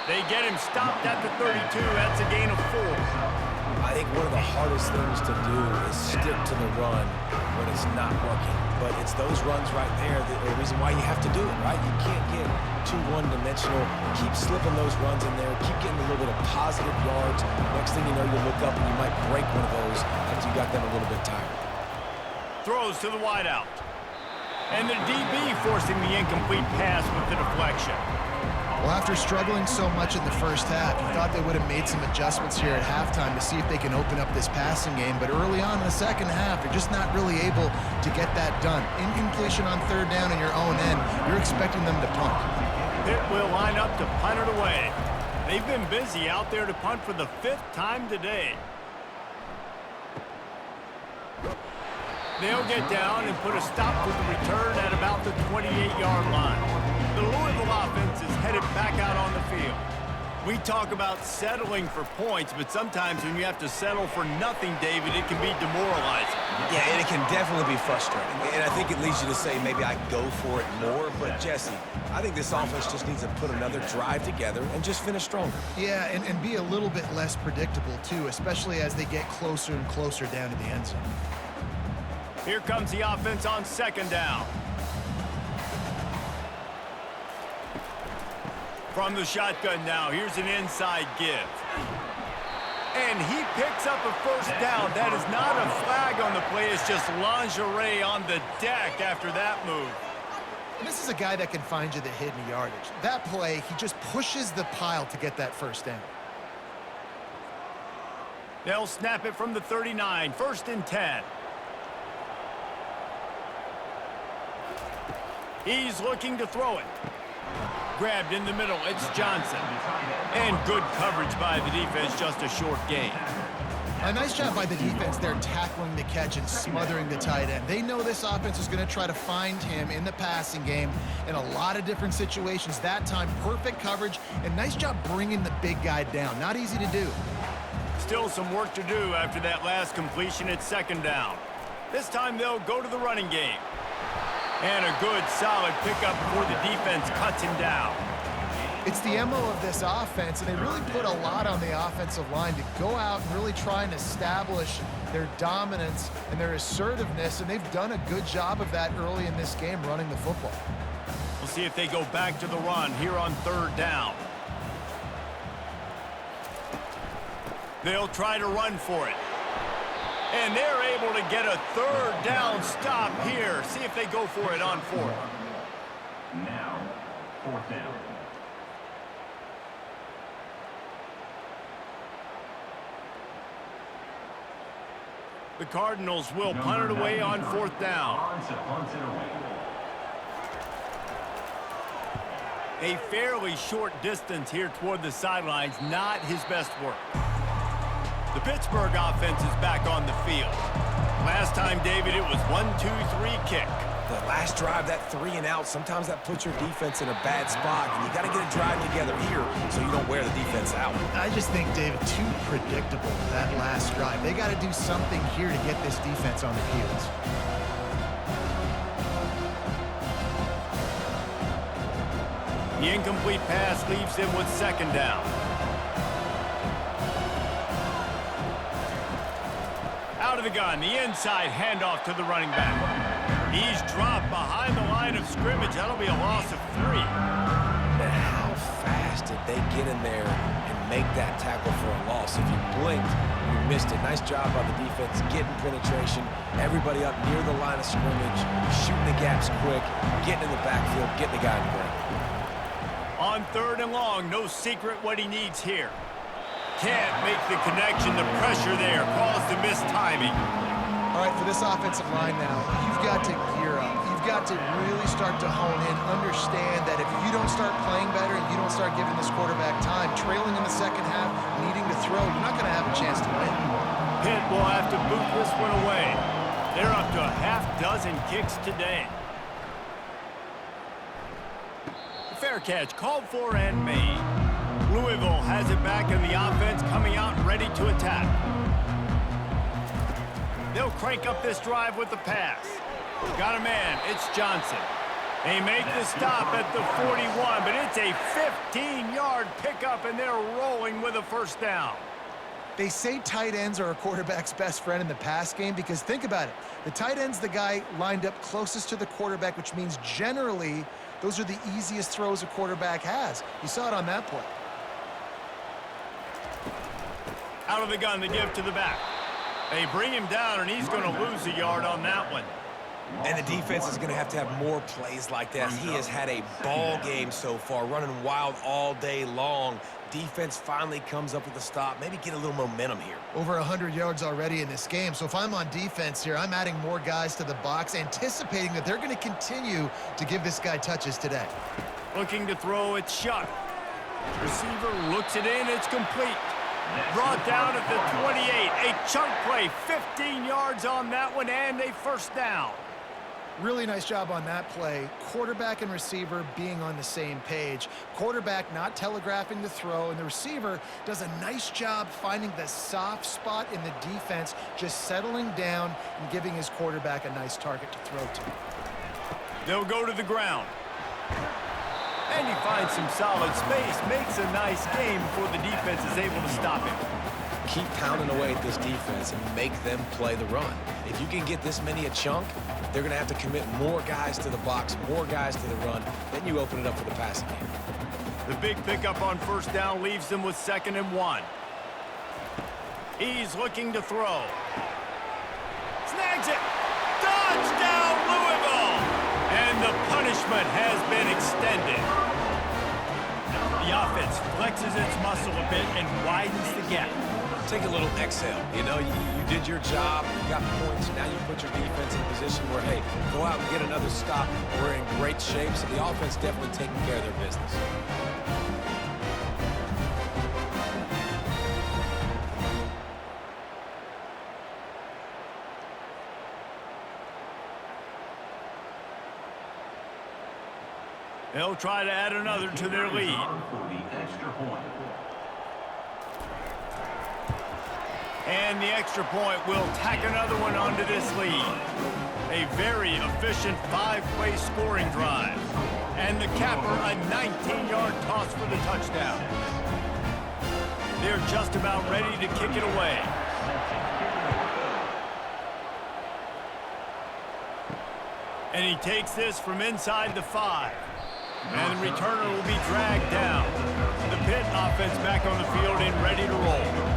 They get him stopped at the 32. That's a gain of 4. I think one of the hardest things to do is stick to the run when it's not working. But it's those runs right there that are the reason why you have to do it, right? You can't get too one-dimensional. Keep slipping those runs in there. Keep getting a little bit of positive yards. Next thing you know, you look up and you might break one of those after you got them a little bit tired. Throws to the wideout. And the DB forcing the incomplete pass with the deflection. Well, after struggling so much in the first half, you thought they would have made some adjustments here at halftime to see if they can open up this passing game. But early on in the second half, they're just not really able to get that done. Incompletion on 3rd down in your own end, you're expecting them to punt. Pitt will line up to punt it away. They've been busy out there to punt for the 5th time today. They'll get down and put a stop to the return at about the 28-yard line. The Louisville offense is headed back out on the field. We talk about settling for points, but sometimes when you have to settle for nothing, David, it can be demoralizing. Yeah, and it can definitely be frustrating. And I think it leads you to say maybe I go for it more. But, Jesse, I think this offense just needs to put another drive together and just finish stronger. Yeah, and be a little bit less predictable, too, especially as they get closer and closer down to the end zone. Here comes the offense on 2nd down. From the shotgun now, here's an inside give. And he picks up a 1st down. That is not a flag on the play. It's just lingerie on the deck after that move. And this is a guy that can find you the hidden yardage. That play, he just pushes the pile to get that 1st down. They'll snap it from the 39, 1st and 10. He's looking to throw it. Grabbed in the middle, it's Johnson. And good coverage by the defense, just a short gain. A nice job by the defense there tackling the catch and smothering the tight end. They know this offense is going to try to find him in the passing game in a lot of different situations. That time, perfect coverage, and nice job bringing the big guy down. Not easy to do. Still some work to do after that last completion at 2nd down. This time they'll go to the running game. And a good, solid pickup before the defense cuts him down. It's the MO of this offense, and they really put a lot on the offensive line to go out and really try and establish their dominance and their assertiveness, and they've done a good job of that early in this game running the football. We'll see if they go back to the run here on 3rd down. They'll try to run for it. And they're able to get a 3rd down stop here. See if they go for it on 4th. Now, 4th down. The Cardinals will punt it away on 4th down. A fairly short distance here toward the sidelines, not his best work. The Pittsburgh offense is back on the field. Last time, David, it was 1-2-3 kick. The last drive, that 3 and out, sometimes that puts your defense in a bad spot, and you got to get a drive together here so you don't wear the defense out. I just think, David, too predictable, that last drive. They got to do something here to get this defense on their heels. The incomplete pass leaves him with 2nd down. Out of the gun, the inside handoff to the running back. He's dropped behind the line of scrimmage. That'll be a loss of 3. And how fast did they get in there and make that tackle for a loss? If you blinked, you missed it. Nice job by the defense, getting penetration. Everybody up near the line of scrimmage, shooting the gaps quick, getting in the backfield, getting the guy in the ground. On 3rd and long, no secret what he needs here. Can't make the connection. The pressure there caused the missed timing. All right, for this offensive line now, you've got to gear up. You've got to really start to hone in, understand that if don't start playing better and you don't start giving this quarterback time, trailing in the second half, needing to throw, you're not going to have a chance to win. Pitt will have to boot this one away. They're up to a half-dozen kicks today. Fair catch called for and made. Louisville has it back in the offense, coming out ready to attack. They'll crank up this drive with the pass. Got a man. It's Johnson. They make the stop at the 41, but it's a 15-yard pickup, and they're rolling with a first down. They say tight ends are a quarterback's best friend in the pass game because think about it. The tight end's the guy lined up closest to the quarterback, which means generally those are the easiest throws a quarterback has. You saw it on that play. Out of the gun, they give to the back. They bring him down, and he's going to lose a yard on that one. And the defense is going to have more plays like that. He has had a ball game so far, running wild all day long. Defense finally comes up with a stop, maybe get a little momentum here. Over 100 yards already in this game. So if I'm on defense here, I'm adding more guys to the box, anticipating that they're going to continue to give this guy touches today. Looking to throw, it's shot. Receiver looks it in, it's complete. Brought down at the 28. A chunk play, 15 yards on that one, and a first down. Really nice job on that play. Quarterback and receiver being on the same page. Quarterback not telegraphing the throw, and the receiver does a nice job finding the soft spot in the defense, just settling down and giving his quarterback a nice target to throw to. They'll go to the ground. And he finds some solid space, makes a nice game before the defense is able to stop him. Keep pounding away at this defense and make them play the run. If you can get this many a chunk, they're going to have to commit more guys to the box, more guys to the run. Then you open it up for the passing game. The big pickup on first down leaves them with 2nd and 1. He's looking to throw. Snags it. Touchdown, Louisville! And the punishment has been extended. The offense flexes its muscle a bit and widens the gap. Take a little exhale. You know, you did your job, you got points, now you put your defense in a position where, hey, go out and get another stop. We're in great shape, so the offense definitely taking care of their business. They'll try to add another to their lead. For the extra point. And the extra point will tack another one onto this lead. A very efficient 5-play scoring drive. And the capper, a 19-yard toss for the touchdown. They're just about ready to kick it away. And he takes this from inside the 5. And the returner will be dragged down. The Pitt offense back on the field and ready to roll.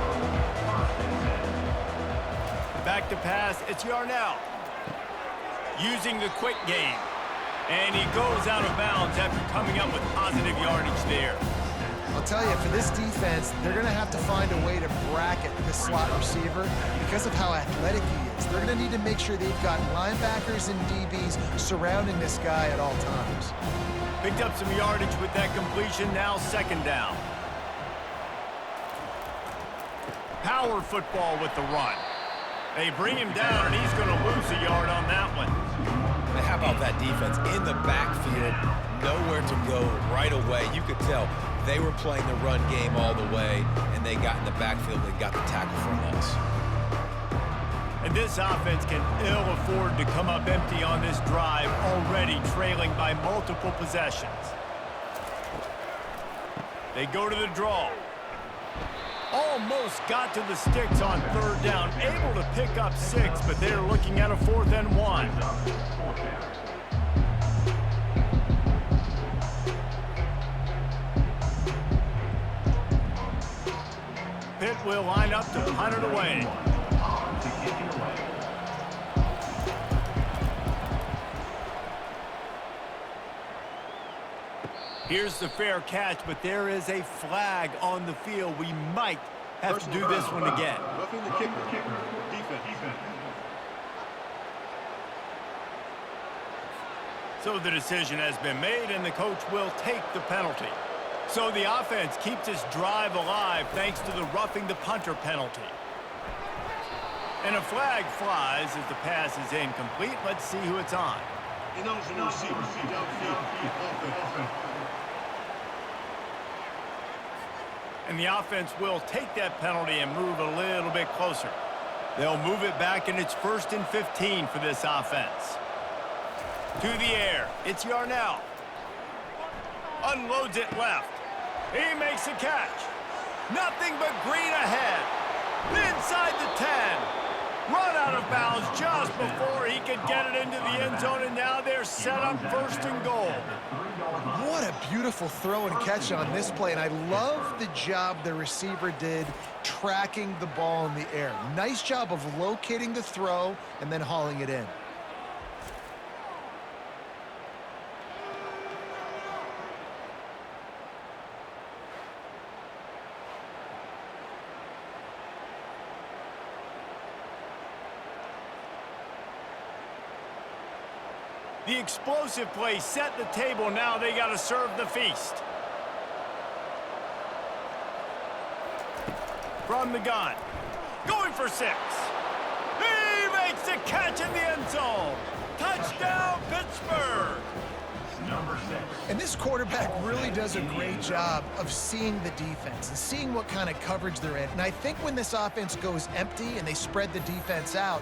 Back to pass, it's Yarnell. Using the quick game. And he goes out of bounds after coming up with positive yardage there. I'll tell you, for this defense, they're going to have to find a way to bracket this slot receiver because of how athletic he is. They're going to need to make sure they've got linebackers and DBs surrounding this guy at all times. Picked up some yardage with that completion, now 2nd down. Power football with the run. They bring him down, and he's going to lose a yard on that one. And how about that defense? In the backfield, nowhere to go right away. You could tell they were playing the run game all the way, and they got in the backfield and got the tackle for a loss. And this offense can ill afford to come up empty on this drive, already trailing by multiple possessions. They go to the draw. Almost got to the sticks on 3rd down, able to pick up 6, but they're looking at a 4th and 1. Pitt will line up to punt it away. Here's the fair catch, but there is a flag on the field. We might have to do this one again. Roughing the kicker. Defense. So the decision has been made, and the coach will take the penalty. So the offense keeps its drive alive thanks to the roughing the punter penalty. And a flag flies as the pass is incomplete. Let's see who it's on. And the offense will take that penalty and move a little bit closer. They'll move it back, and it's 1st and 15 for this offense. To the air, it's Yarnell. Unloads it left. He makes a catch. Nothing but green ahead. Inside the 10. Run out of bounds just before he could get it into the end zone, and now they're set on 1st and goal. What a beautiful throw and catch on this play, and I love the job the receiver did tracking the ball in the air. Nice job of locating the throw and then hauling it in. The explosive play set the table. Now they got to serve the feast. From the gun. Going for 6. He makes the catch in the end zone. Touchdown, Pittsburgh. Number 6. And this quarterback really does a great job of seeing the defense and seeing what kind of coverage they're in. And I think when this offense goes empty and they spread the defense out,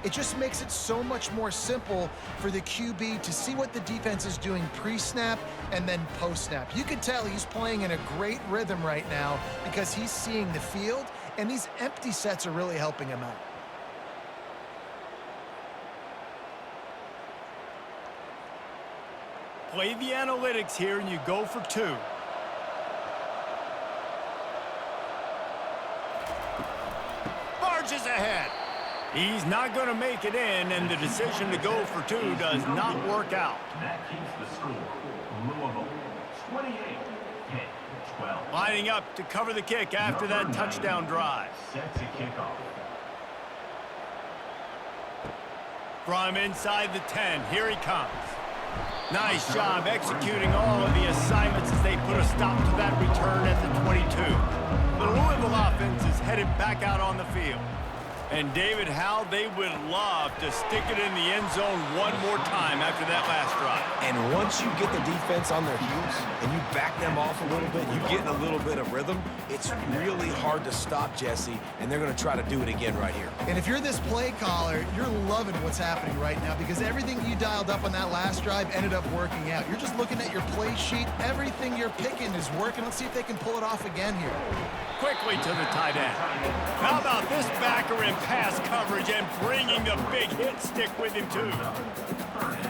it just makes it so much more simple for the QB to see what the defense is doing pre-snap and then post-snap. You can tell he's playing in a great rhythm right now because he's seeing the field, and these empty sets are really helping him out. Play the analytics here, and you go for 2. Barges ahead. He's not going to make it in, and the decision to go for 2 does not work out. That keeps the score. Louisville 28-12. Lining up to cover the kick after that touchdown drive. Set to kick off. From inside the 10, here he comes. Nice job executing all of the assignments as they put a stop to that return at the 22. The Louisville offense is headed back out on the field. And David, how they would love to stick it in the end zone one more time after that last drive. And once you get the defense on their heels and you back them off a little bit, you get in a little bit of rhythm, it's really hard to stop, Jesse, and they're going to try to do it again right here. And if you're this play caller, you're loving what's happening right now because everything you dialed up on that last drive ended up working out. You're just looking at your play sheet. Everything you're picking is working. Let's see if they can pull it off again here. Quickly to the tight end. How about this backer in pass coverage and bringing the big hit stick with him, too?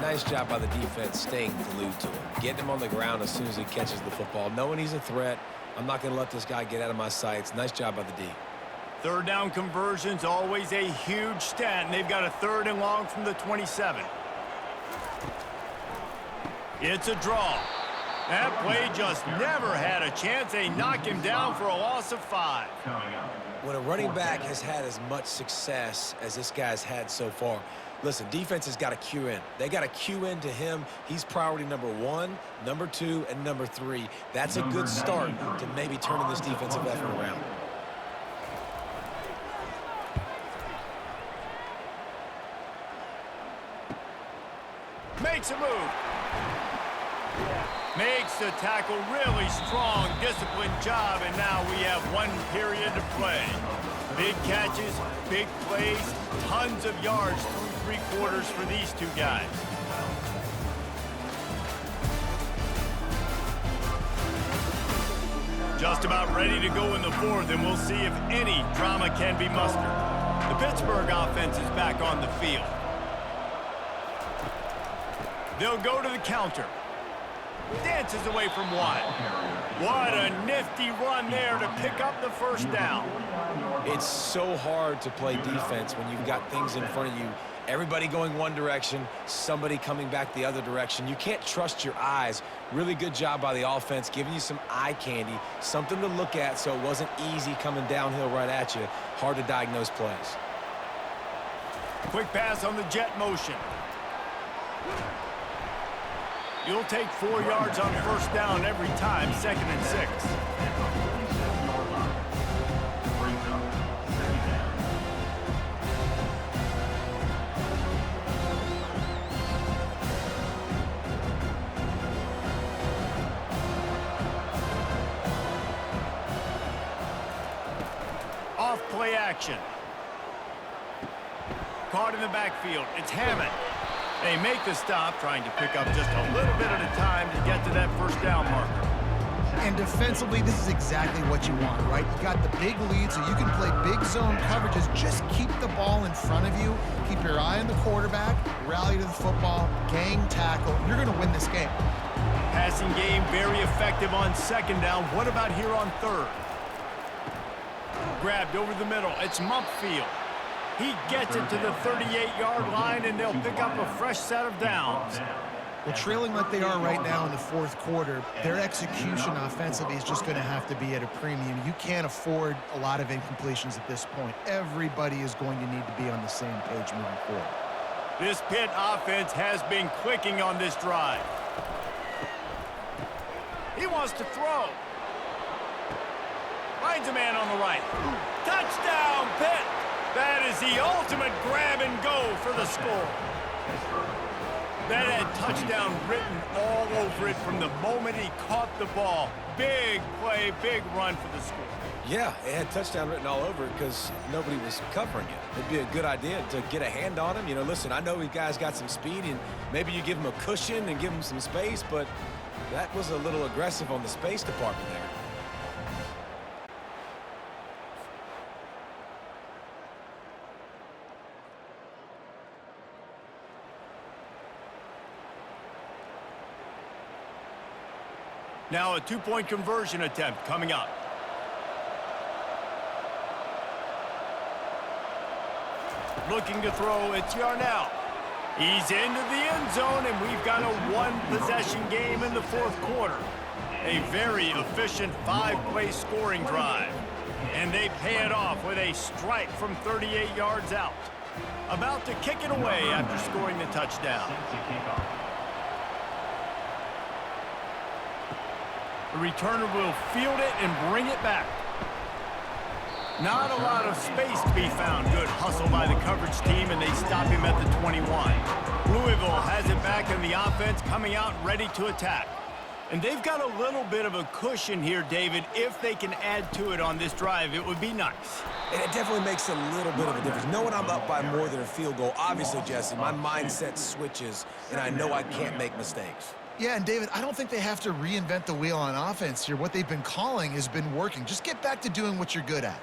Nice job by the defense staying glued to him. Getting him on the ground as soon as he catches the football. Knowing he's a threat, I'm not going to let this guy get out of my sights. Nice job by the D. 3rd down conversion's always a huge stat, and they've got a 3rd and long from the 27. It's a draw. That play just never had a chance. They knock him down for a loss of 5. When a running back has had as much success as this guy's had so far, listen, defense has got to cue in. They got to cue in to him. He's priority number 1, number 2, and number 3. That's a good start to maybe turning this defensive effort around. Makes a move. Makes the tackle really strong, disciplined job, and now we have 1 period to play. Big catches, big plays, tons of yards through 3 quarters for these 2 guys. Just about ready to go in the 4th, and we'll see if any drama can be mustered. The Pittsburgh offense is back on the field. They'll go to the counter. Dances away from 1. What a nifty run there to pick up the 1st down. It's so hard to play defense when you've got things in front of you. Everybody going one direction, somebody coming back the other direction. You can't trust your eyes. Really good job by the offense, giving you some eye candy, something to look at so it wasn't easy coming downhill right at you. Hard to diagnose plays. Quick pass on the jet motion. You'll take 4 yards on first down every time, 2nd and 6. Brings up second down. Off play action. Caught in the backfield. It's Hammond. They make the stop, trying to pick up just a little bit at a time to get to that first down marker. And defensively, this is exactly what you want, right? You got the big lead, so you can play big zone coverages. Just keep the ball in front of you. Keep your eye on the quarterback. Rally to the football. Gang tackle. You're going to win this game. Passing game very effective on 2nd down. What about here on 3rd? Grabbed over the middle. It's Mumpfield. He gets it to the 38-yard line, and they'll pick up a fresh set of downs. Well, trailing like they are right now in the 4th quarter, their execution offensively is just going to have to be at a premium. You can't afford a lot of incompletions at this point. Everybody is going to need to be on the same page moving forward. This Pitt offense has been clicking on this drive. He wants to throw. Finds a man on the right. Touchdown, Pitt! That is the ultimate grab and go for the score. That had touchdown written all over it from the moment he caught the ball. Big play, big run for the score. Yeah, it had touchdown written all over it because nobody was covering it. It'd be a good idea to get a hand on him. You know, listen, I know you guys got some speed, and maybe you give him a cushion and give him some space, but that was a little aggressive on the space department there. Now a 2-point conversion attempt coming up. Looking to throw, it's Yarnell. He's into the end zone, and we've got a 1-possession game in the 4th quarter. A very efficient 5-play scoring drive. And they pay it off with a strike from 38 yards out. About to kick it away after scoring the touchdown. The returner will field it and bring it back. Not a lot of space to be found. Good hustle by the coverage team, and they stop him at the 21. Louisville has it back in the offense, coming out ready to attack. And they've got a little bit of a cushion here, David. If they can add to it on this drive, it would be nice. And it definitely makes a little bit of a difference. Knowing I'm up by more than a field goal, obviously, Jesse, my mindset switches, and I know I can't make mistakes. Yeah, and David, I don't think they have to reinvent the wheel on offense here. What they've been calling has been working. Just get back to doing what you're good at.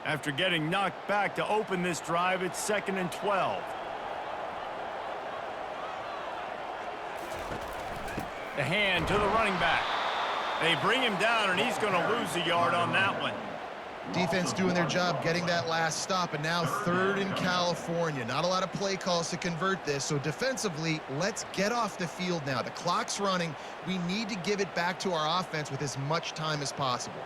After getting knocked back to open this drive, it's 2nd and 12. The hand to the running back. They bring him down, and he's going to lose a yard on that one. Defense doing their job, getting that last stop, and now 3rd in California. Not a lot of play calls to convert this, so defensively, let's get off the field now. The clock's running. We need to give it back to our offense with as much time as possible.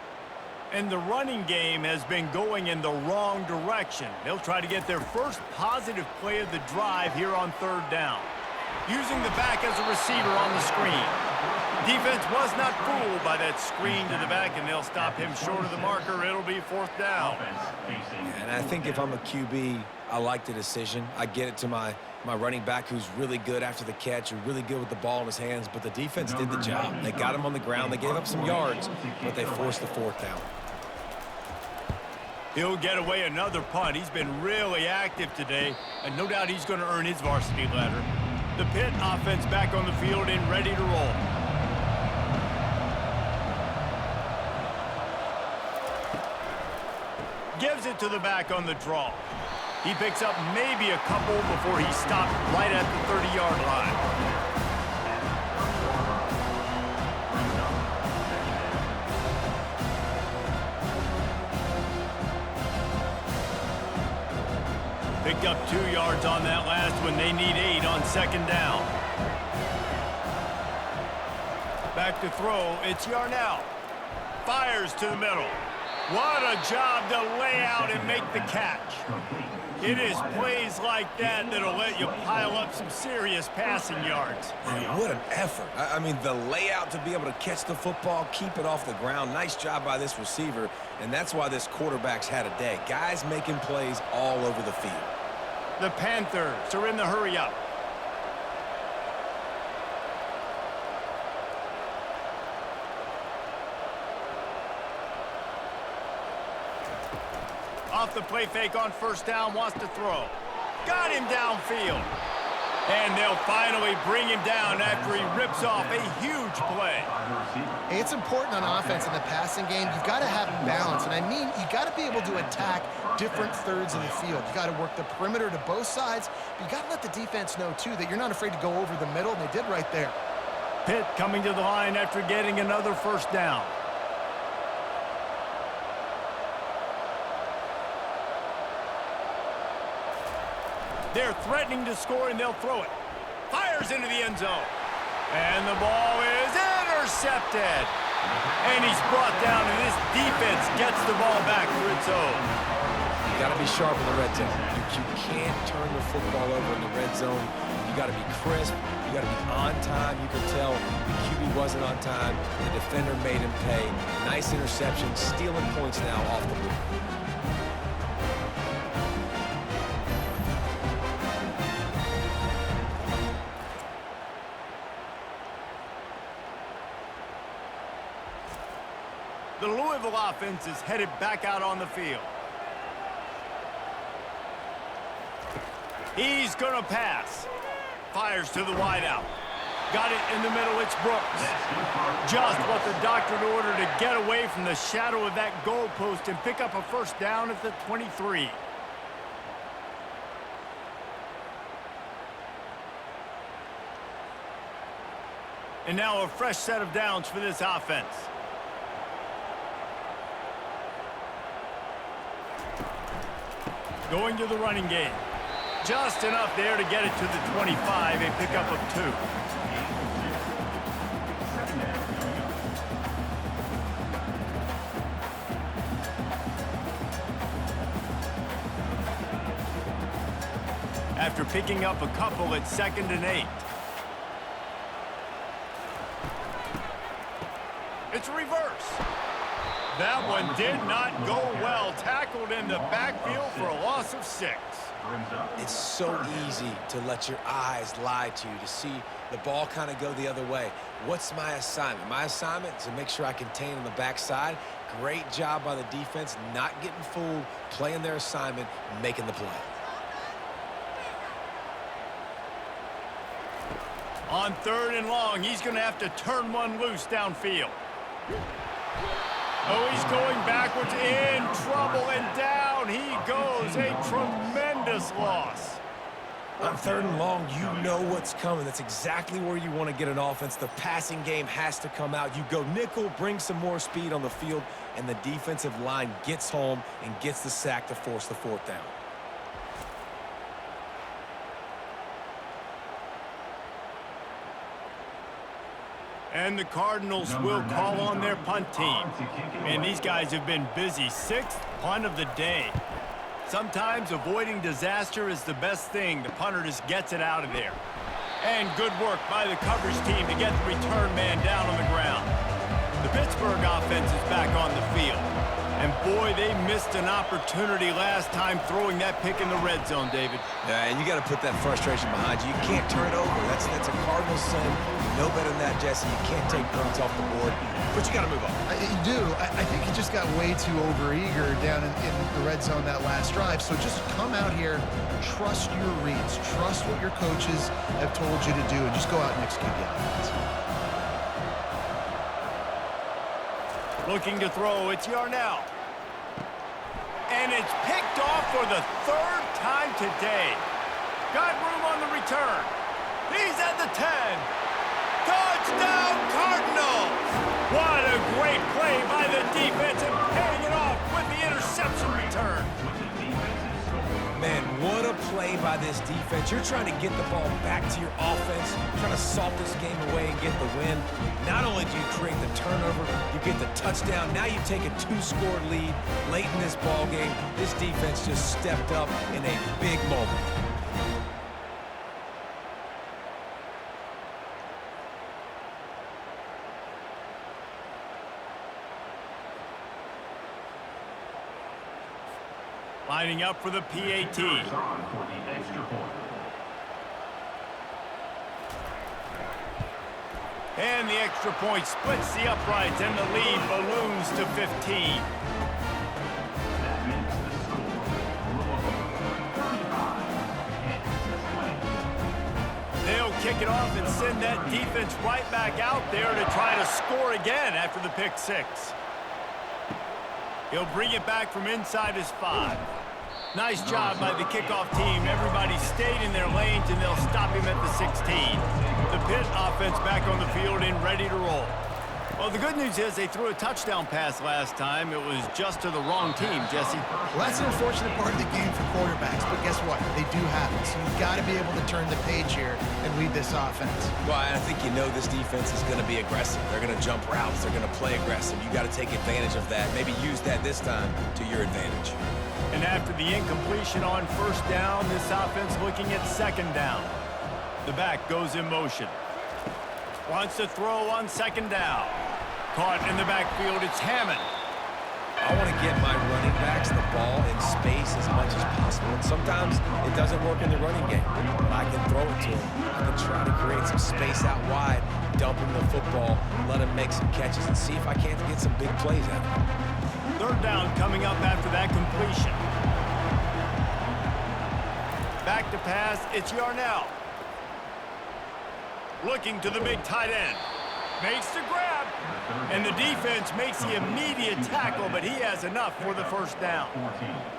And the running game has been going in the wrong direction. They'll try to get their first positive play of the drive here on 3rd down. Using the back as a receiver on the screen. Defense was not fooled by that screen to the back, and they'll stop him short of the marker. It'll be 4th down. And I think if I'm a QB, I like the decision. I get it to my running back who's really good after the catch, who's really good with the ball in his hands, but the defense did the job. They got him on the ground. They gave up some yards, but they forced the 4th down. He'll get away another punt. He's been really active today, and no doubt he's going to earn his varsity ladder. The Pitt offense back on the field and ready to roll. Gives it to the back on the draw. He picks up maybe a couple before he stopped right at the 30-yard line. Picked up 2 yards on that last one. They need 8 on 2nd down. Back to throw. It's Yarnell. Fires to the middle. What a job to lay out and make the catch. It is plays like that that'll let you pile up some serious passing yards. And what an effort. I mean, the layout to be able to catch the football, keep it off the ground. Nice job by this receiver, and that's why this quarterback's had a day. Guys making plays all over the field. The Panthers are in the hurry-up. Off the play fake on first down, wants to throw. Got him downfield. And they'll finally bring him down after he rips off a huge play. Hey, it's important on offense in the passing game. You've got to have balance. And I mean, you got to be able to attack different thirds of the field. You got to work the perimeter to both sides. But you got to let the defense know, too, that you're not afraid to go over the middle, and they did right there. Pitt coming to the line after getting another first down. They're threatening to score, and they'll throw it. Fires into the end zone. And the ball is intercepted. And he's brought down, and this defense gets the ball back for its own. You got to be sharp in the red zone. You can't turn the football over in the red zone. You got to be crisp. You got to be on time. You can tell the QB wasn't on time. The defender made him pay. Nice interception, stealing points now off the board. The Louisville offense is headed back out on the field. He's going to pass. Fires to the wideout. Got it in the middle. It's Brooks. Just what the doctor ordered to get away from the shadow of that goalpost and pick up a first down at the 23. And now a fresh set of downs for this offense. Going to the running game. Just enough there to get it to the 25, a pickup of 2. After picking up a couple at 2nd and 8. It's reverse. That one did not go well. Tackled in the backfield for a loss of 6. It's so easy to let your eyes lie to you, to see the ball kind of go the other way. What's my assignment? My assignment is to make sure I contain on the backside. Great job by the defense, not getting fooled, playing their assignment, making the play. On 3rd and long, he's going to have to turn one loose downfield. Oh, he's going backwards, in trouble, and down he goes. A tremendous loss. On 3rd and long, you know what's coming. That's exactly where you want to get an offense. The passing game has to come out. You go nickel, bring some more speed on the field, and the defensive line gets home and gets the sack to force the 4th down. And the Cardinals will call on their punt team. And these guys have been busy. 6th punt of the day. Sometimes avoiding disaster is the best thing. The punter just gets it out of there. And good work by the coverage team to get the return man down on the ground. The Pittsburgh offense is back on the field. And boy, they missed an opportunity last time throwing that pick in the red zone, David. Yeah, and you got to put that frustration behind you. You can't turn it over. That's a Cardinals sin. You know better than that, Jesse. You can't take points off the board, but you got to move on. You do. I think he just got way too overeager down in the red zone that last drive. So just come out here, trust your reads, trust what your coaches have told you to do, and just go out and execute the offense. Looking to throw, it's Yarnell. And it's picked off for the 3rd time today. Got room on the return. He's at the 10. Touchdown, Cardinals! What a great play by the defense and paying it off with the interception return. Man, what a play by this defense. You're trying to get the ball back to your offense, trying to salt this game away and get the win. Not only do you create the turnover, you get the touchdown. Now you take a 2-score lead late in this ball game. This defense just stepped up in a big moment. Lining up for the PAT. For the extra point. And the extra point splits the uprights, and the lead balloons to 15. That makes the score Louisville 35 and 20. They'll kick it off and send that defense right back out there to try to score again after the pick six. He'll bring it back from inside his 5. Nice job by the kickoff team. Everybody stayed in their lanes, and they'll stop him at the 16. The Pitt offense back on the field and ready to roll. Well, the good news is they threw a touchdown pass last time. It was just to the wrong team, Jesse. Well, that's an unfortunate part of the game for quarterbacks, but guess what? They do have it, so you've got to be able to turn the page here and lead this offense. Well, I think you know this defense is going to be aggressive. They're going to jump routes. They're going to play aggressive. You got to take advantage of that. Maybe use that this time to your advantage. And after the incompletion on first down, this offense looking at second down. The back goes in motion. Wants to throw on second down. Caught in the backfield, it's Hammond. I want to get my running backs the ball in space as much as possible. And sometimes it doesn't work in the running game. But I can throw it to him. I can try to create some space out wide, dump him the football, let him make some catches, and see if I can't get some big plays out of him. Third down coming up after that completion. Back to pass, it's Yarnell. Looking to the big tight end. Makes the grab. And the defense makes the immediate tackle, but he has enough for the first down.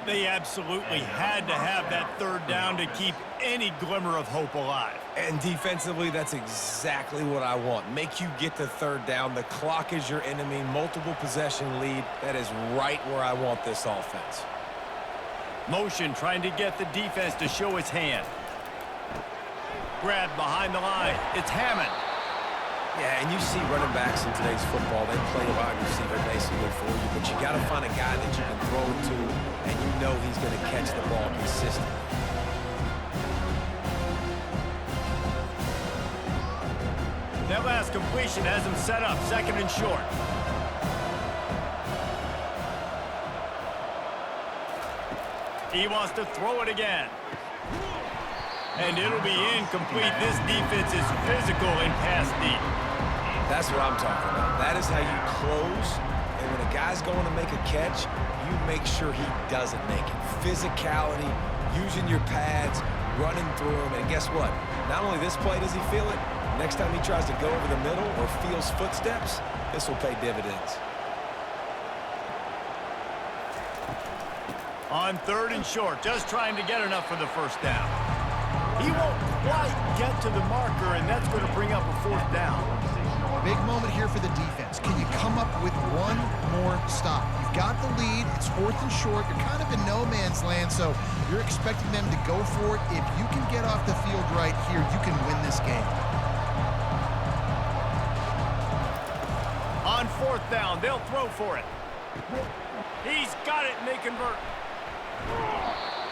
They absolutely had to have that third down to keep any glimmer of hope alive. And defensively, that's exactly what I want. Make you get the third down. The clock is your enemy. Multiple possession lead. That is right where I want this offense. Motion trying to get the defense to show its hand. Grab behind the line. It's Hammond. Yeah, and you see running backs in today's football, they play wide receiver basically for you, but you got to find a guy that you can throw it to, and you know he's going to catch the ball consistently. That last completion has him set up, second and short. He wants to throw it again. And it'll be incomplete. This defense is physical and pass deep. That's what I'm talking about. That is how you close, and when a guy's going to make a catch, you make sure he doesn't make it. Physicality, using your pads, running through him, and guess what? Not only this play does he feel it, next time he tries to go over the middle or feels footsteps, this will pay dividends. On third and short, just trying to get enough for the first down. He won't quite get to the marker, and that's going to bring up a fourth down. Big moment here for the defense. Can you come up with one more stop? You've got the lead. It's fourth and short. You're kind of in no man's land, so you're expecting them to go for it. If you can get off the field right here, you can win this game. On fourth down, they'll throw for it. He's got it, and they convert.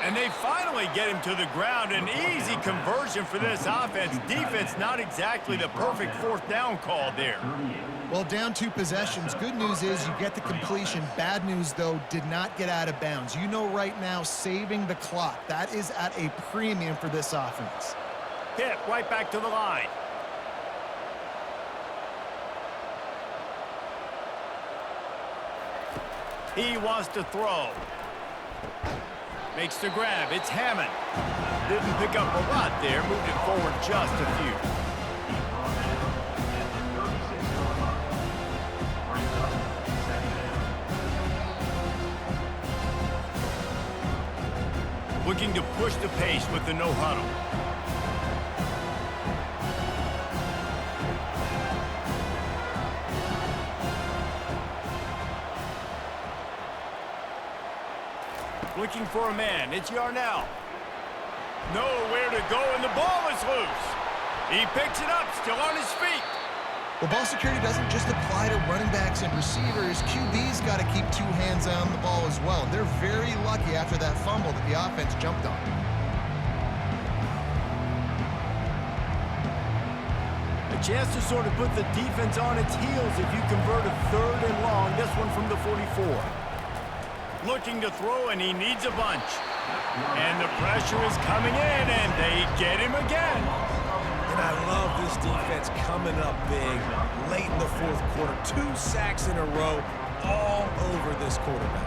And they finally get him to the ground. An easy conversion for this offense. Defense not exactly the perfect fourth down call there. Well, down 2 possessions. Good news is you get the completion. Bad news, though, did not get out of bounds. You know right now, saving the clock. That is at a premium for this offense. Hit right back to the line. He wants to throw. Makes the grab. It's Hammond. Didn't pick up a lot there. Moved it forward just a few. Looking to push the pace with the no huddle. Looking for a man. It's Yarnell. Nowhere to go, and the ball is loose. He picks it up, still on his feet. Well, ball security doesn't just apply to running backs and receivers. QB's got to keep two hands on the ball as well. They're very lucky after that fumble that the offense jumped on. A chance to sort of put the defense on its heels if you convert a 3rd and long. This one from the 44. Looking to throw, and he needs a bunch. And the pressure is coming in, and they get him again. And I love this defense coming up big late in the 4th quarter. 2 sacks in a row all over this quarterback.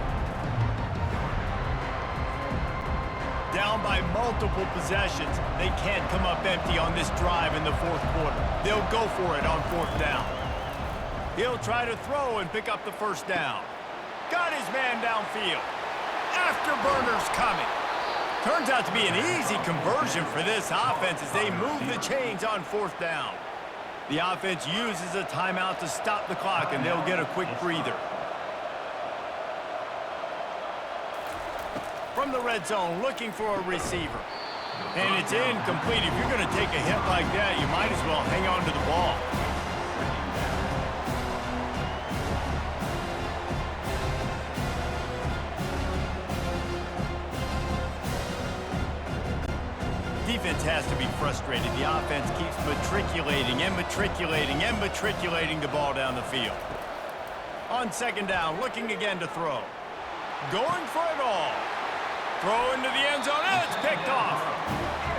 Down by multiple possessions. They can't come up empty on this drive in the 4th quarter. They'll go for it on 4th down. He'll try to throw and pick up the 1st down. Got his man downfield. Afterburner's coming. Turns out to be an easy conversion for this offense as they move the chains on 4th down. The offense uses a timeout to stop the clock, and they'll get a quick breather. From the red zone, looking for a receiver. And it's incomplete. If you're going to take a hit like that, you might as well hang on to the ball. Defense has to be frustrated. The offense keeps matriculating and matriculating and matriculating the ball down the field. On 2nd down, looking again to throw. Going for it all. Throw into the end zone, and it's picked off.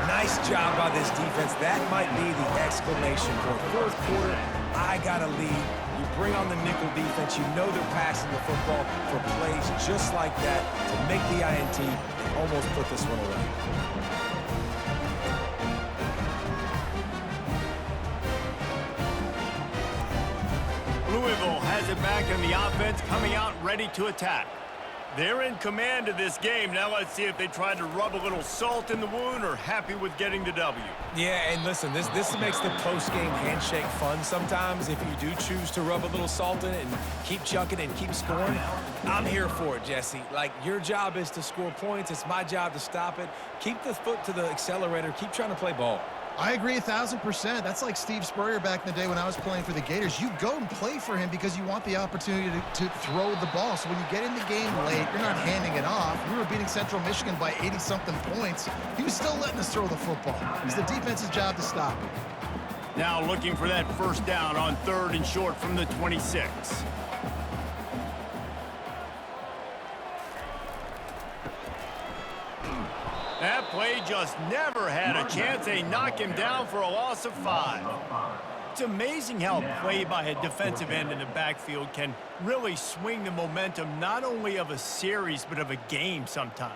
Nice job by this defense. That might be the exclamation point. 4th quarter, I got a lead. You bring on the nickel defense. You know they're passing the football for plays just like that to make the INT and almost put this one away. Louisville has it back, and the offense coming out ready to attack. They're in command of this game. Now let's see if they try to rub a little salt in the wound or happy with getting the W. Yeah, and listen, this makes the post-game handshake fun sometimes. If you do choose to rub a little salt in it and keep chucking and keep scoring, I'm here for it, Jesse. Like, your job is to score points. It's my job to stop it. Keep the foot to the accelerator. Keep trying to play ball. I agree 1,000%. That's like Steve Spurrier back in the day when I was playing for the Gators. You go and play for him because you want the opportunity to throw the ball. So when you get in the game late, you're not handing it off. We were beating Central Michigan by 80-something points. He was still letting us throw the football. It's the defense's job to stop it. Now looking for that 1st down on 3rd and short from the 26. That play just never had a chance. They knock him down for a loss of 5. It's amazing how a play by a defensive end in the backfield can really swing the momentum not only of a series but of a game sometimes.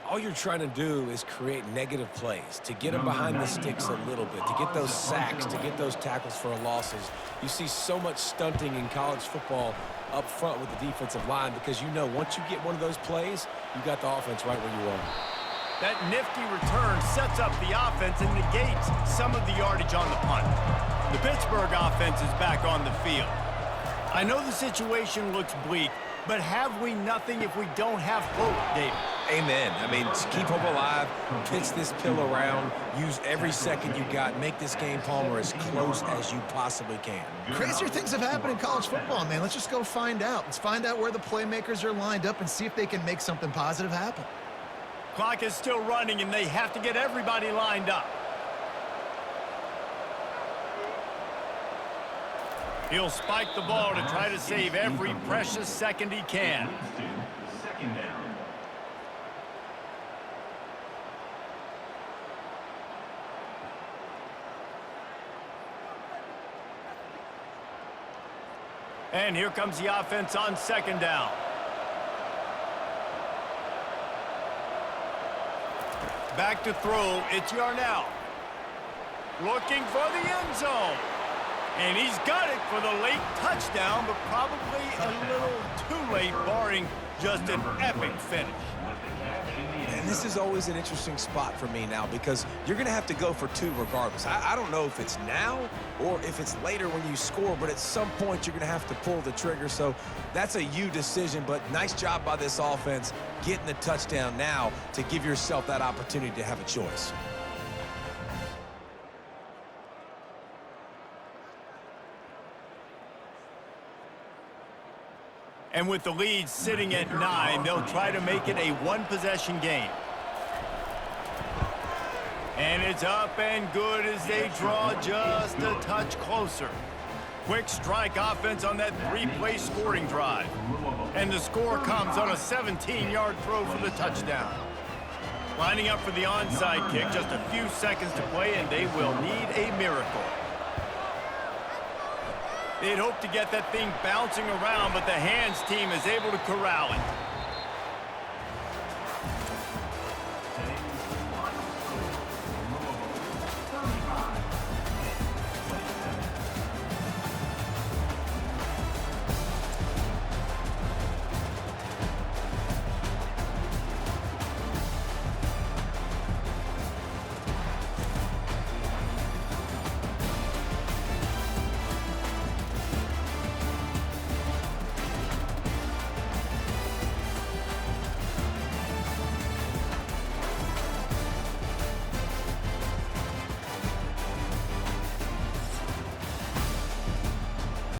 All you're trying to do is create negative plays, to get them behind the sticks a little bit, to get those sacks, to get those tackles for losses. You see so much stunting in college football up front with the defensive line because you know once you get one of those plays, you got the offense right where you want it. That nifty return sets up the offense and negates some of the yardage on the punt. The Pittsburgh offense is back on the field. I know the situation looks bleak, but have we nothing if we don't have hope, David? Amen. I mean, keep hope alive, pitch this pill around, use every second you got, make this game, Palmer, as close as you possibly can. Crazier things have happened in college football, man. Let's just go find out. Let's find out where the playmakers are lined up and see if they can make something positive happen. Clock is still running, and they have to get everybody lined up. He'll spike the ball to try to save every precious second he can. 2nd down. And here comes the offense on 2nd down. Back to throw, it's Yarnell. Looking for the end zone. And he's got it for the late touchdown, but probably a little too late, barring just an epic finish. And this is always an interesting spot for me now because you're going to have to go for 2 regardless. I don't know if it's now or if it's later when you score, but at some point you're going to have to pull the trigger. So that's a you decision, but nice job by this offense getting the touchdown now to give yourself that opportunity to have a choice. And with the lead sitting at 9, they'll try to make it a 1-possession game. And it's up and good as they draw just a touch closer. Quick strike offense on that 3-play scoring drive. And the score comes on a 17-yard throw for the touchdown. Lining up for the onside kick, just a few seconds to play, and they will need a miracle. They'd hope to get that thing bouncing around, but the hands team is able to corral it.